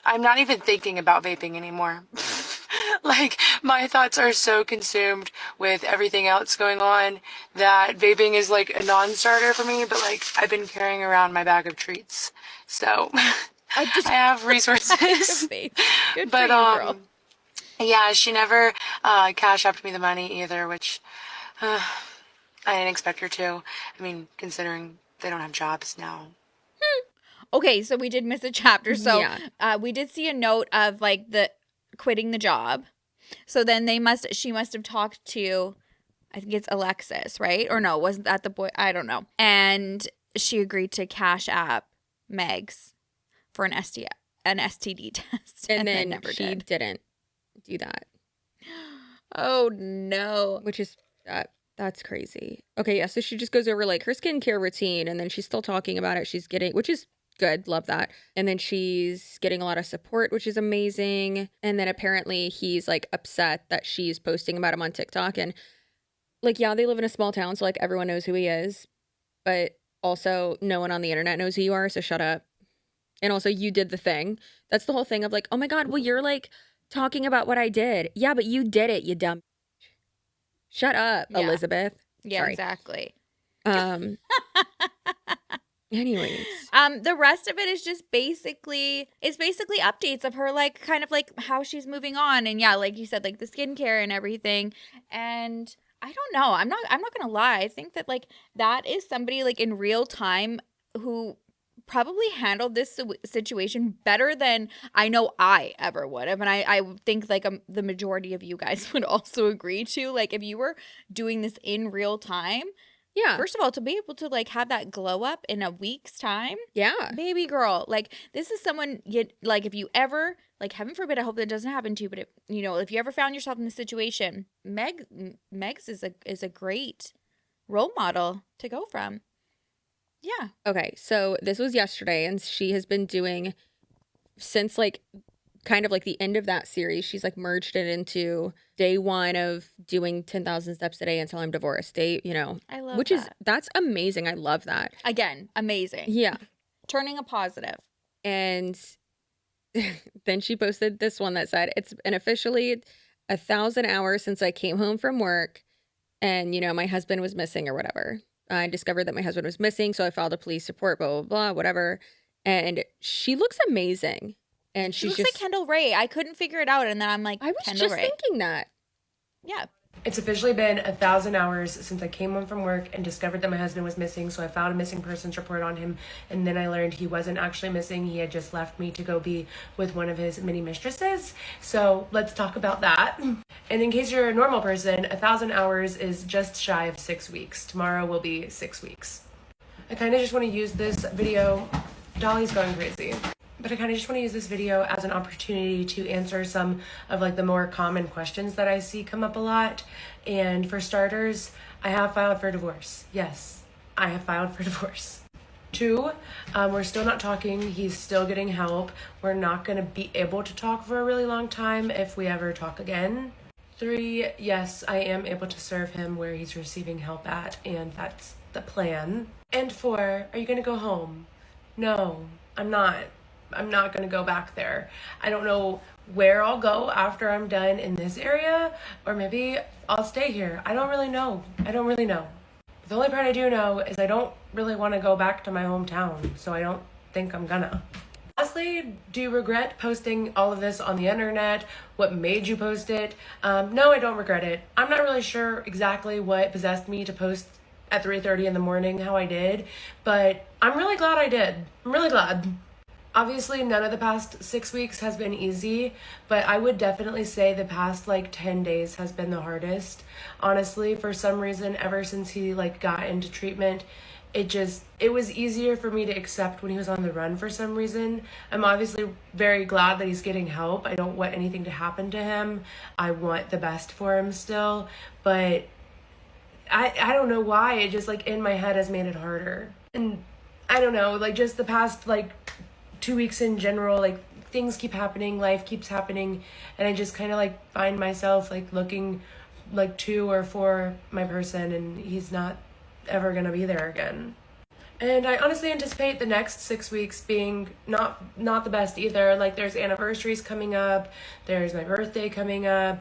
not even thinking about vaping anymore. Like, my thoughts are so consumed with everything else going on that vaping is like a non-starter for me, but like, I've been carrying around my bag of treats. So, I have resources. Good but, for you, girl. Yeah, she never cash apped me the money either, which I didn't expect her to. I mean, considering they don't have jobs now. Okay, so we did miss a chapter. So we did see a note of like the quitting the job. So then she must have talked to, I think it's Alexis, right? Or no, wasn't that the boy? I don't know. And she agreed to cash app Megs for an STD test. And then she didn't do that. Oh no. Which is that's crazy. Okay, yeah, so she just goes over like her skincare routine and then she's still talking about it. She's getting, which is good, love that. And then she's getting a lot of support, which is amazing. And then apparently he's like upset that she's posting about him on TikTok. And like, yeah, they live in a small town, so like everyone knows who he is. But also no one on the internet knows who you are, so shut up. And also you did the thing. That's the whole thing of like, oh my God, well, you're like talking about what I did. Yeah, but you did it, you dumb. Shut up, Yeah. Elizabeth. Yeah, Sorry. exactly. Anyways. The rest of it is just basically updates of her, like kind of like how she's moving on. And yeah, like you said, like the skincare and everything. And I don't know. I'm not gonna lie. I think that like that is somebody like in real time who probably handled this situation better than I know I ever would have. And I think like the majority of you guys would also agree to, like, if you were doing this in real time, yeah, first of all, to be able to like have that glow up in a week's time, yeah, baby girl, like this is someone you like, if you ever, like, heaven forbid, I hope that doesn't happen to you, but if you ever found yourself in this situation, Megs is a great role model to go from. Yeah. Okay, so this was yesterday, and she has been doing, since like kind of like the end of that series, she's like merged it into day one of doing 10,000 steps a day until I'm divorced. I love which that. That's amazing. I love that. Again, amazing. Yeah. Turning a positive. And then she posted this one that said, it's been officially 1,000 hours since I came home from work and, my husband was missing or whatever. I discovered that my husband was missing, so I filed a police report, blah, blah, blah, whatever. And she looks amazing. And she looks just like Kendall Ray. I couldn't figure it out, and then I'm like, I was Kendall just Ray. thinking that. Yeah. It's officially been 1,000 hours since I came home from work and discovered that my husband was missing, so I filed a missing persons report on him, and then I learned he wasn't actually missing. He had just left me to go be with one of his mini mistresses. So let's talk about that. And in case you're a normal person, 1,000 hours is just shy of 6 weeks. Tomorrow will be 6 weeks. I kind of just want to use this video. Dolly's going crazy. But I kind of just want to use this video as an opportunity to answer some of like the more common questions that I see come up a lot. And for starters, I have filed for divorce. Yes, I have filed for divorce. 2, we're still not talking. He's still getting help. We're not going to be able to talk for a really long time if we ever talk again. 3, yes, I am able to serve him where he's receiving help at, and that's the plan. And 4, are you going to go home? No, I'm not. I'm not going to go back there. I don't know where I'll go after I'm done in this area, or maybe I'll stay here. I don't really know. The only part I do know is I don't really want to go back to my hometown, so I don't think I'm gonna. Lastly, do you regret posting all of this on the internet? What made you post it? No, I don't regret it. I'm not really sure exactly what possessed me to post at 3:30 in the morning how I did, but I'm really glad I did. I'm really glad. Obviously, none of the past 6 weeks has been easy, but I would definitely say the past 10 days has been the hardest. Honestly, for some reason, ever since he got into treatment, it was easier for me to accept when he was on the run for some reason. I'm obviously very glad that he's getting help. I don't want anything to happen to him. I want the best for him still, but I don't know why. It just in my head has made it harder. And I don't know, just the past 2 weeks in general, things keep happening, life keeps happening, and I just kind of find myself looking to or for my person, and he's not ever gonna be there again. And I honestly anticipate the next 6 weeks being not the best either. There's anniversaries coming up, there's my birthday coming up.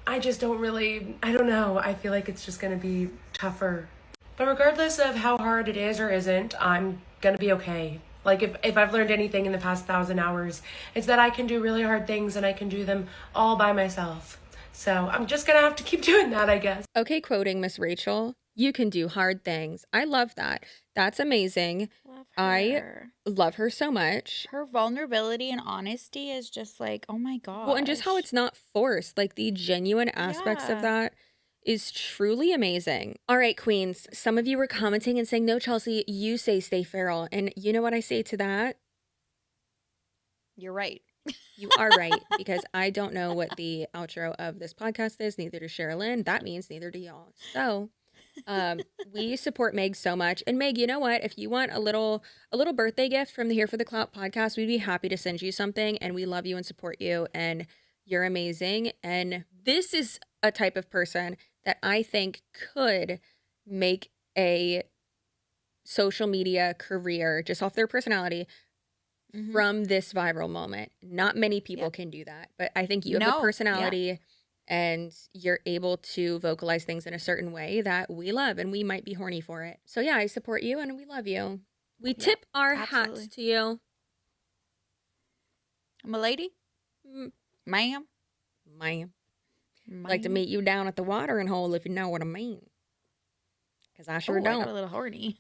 I just don't really, I don't know, I feel like it's just gonna be tougher. But regardless of how hard it is or isn't, I'm gonna be okay. If I've learned anything in the past 1,000 hours, it's that I can do really hard things and I can do them all by myself. So I'm just gonna have to keep doing that, I guess. Okay, quoting Miss Rachel, you can do hard things. I love that. That's amazing. I love her so much. Her vulnerability and honesty is just oh my god. Well, and just how it's not forced. The genuine aspects of that is truly amazing. All right, queens. Some of you were commenting and saying, no, Chelsea, you say stay feral. And you know what I say to that? You're right. You are right, because I don't know what the outro of this podcast is. Neither does Sherilyn. That means neither do y'all. So we support Meg so much. And Meg, you know what? If you want a little birthday gift from the Here for the Clout podcast, we'd be happy to send you something. And we love you and support you. And you're amazing. And this is a type of person that I think could make a social media career just off their personality from this viral moment. Not many people can do that, but I think you have the personality and you're able to vocalize things in a certain way that we love, and we might be horny for it. So yeah, I support you and we love you. We tip our hats to you. I'm a lady. Ma'am. Like to meet you down at the watering hole, if you know what I mean. Because I sure don't. I got a little horny.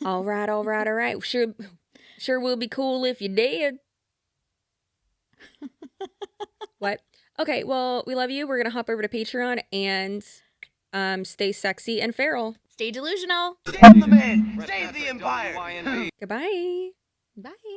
All right. Sure will be cool if you did. What? Okay, well, we love you. We're going to hop over to Patreon and stay sexy and feral. Stay delusional. Stand the man. Save the empire. Goodbye. Bye.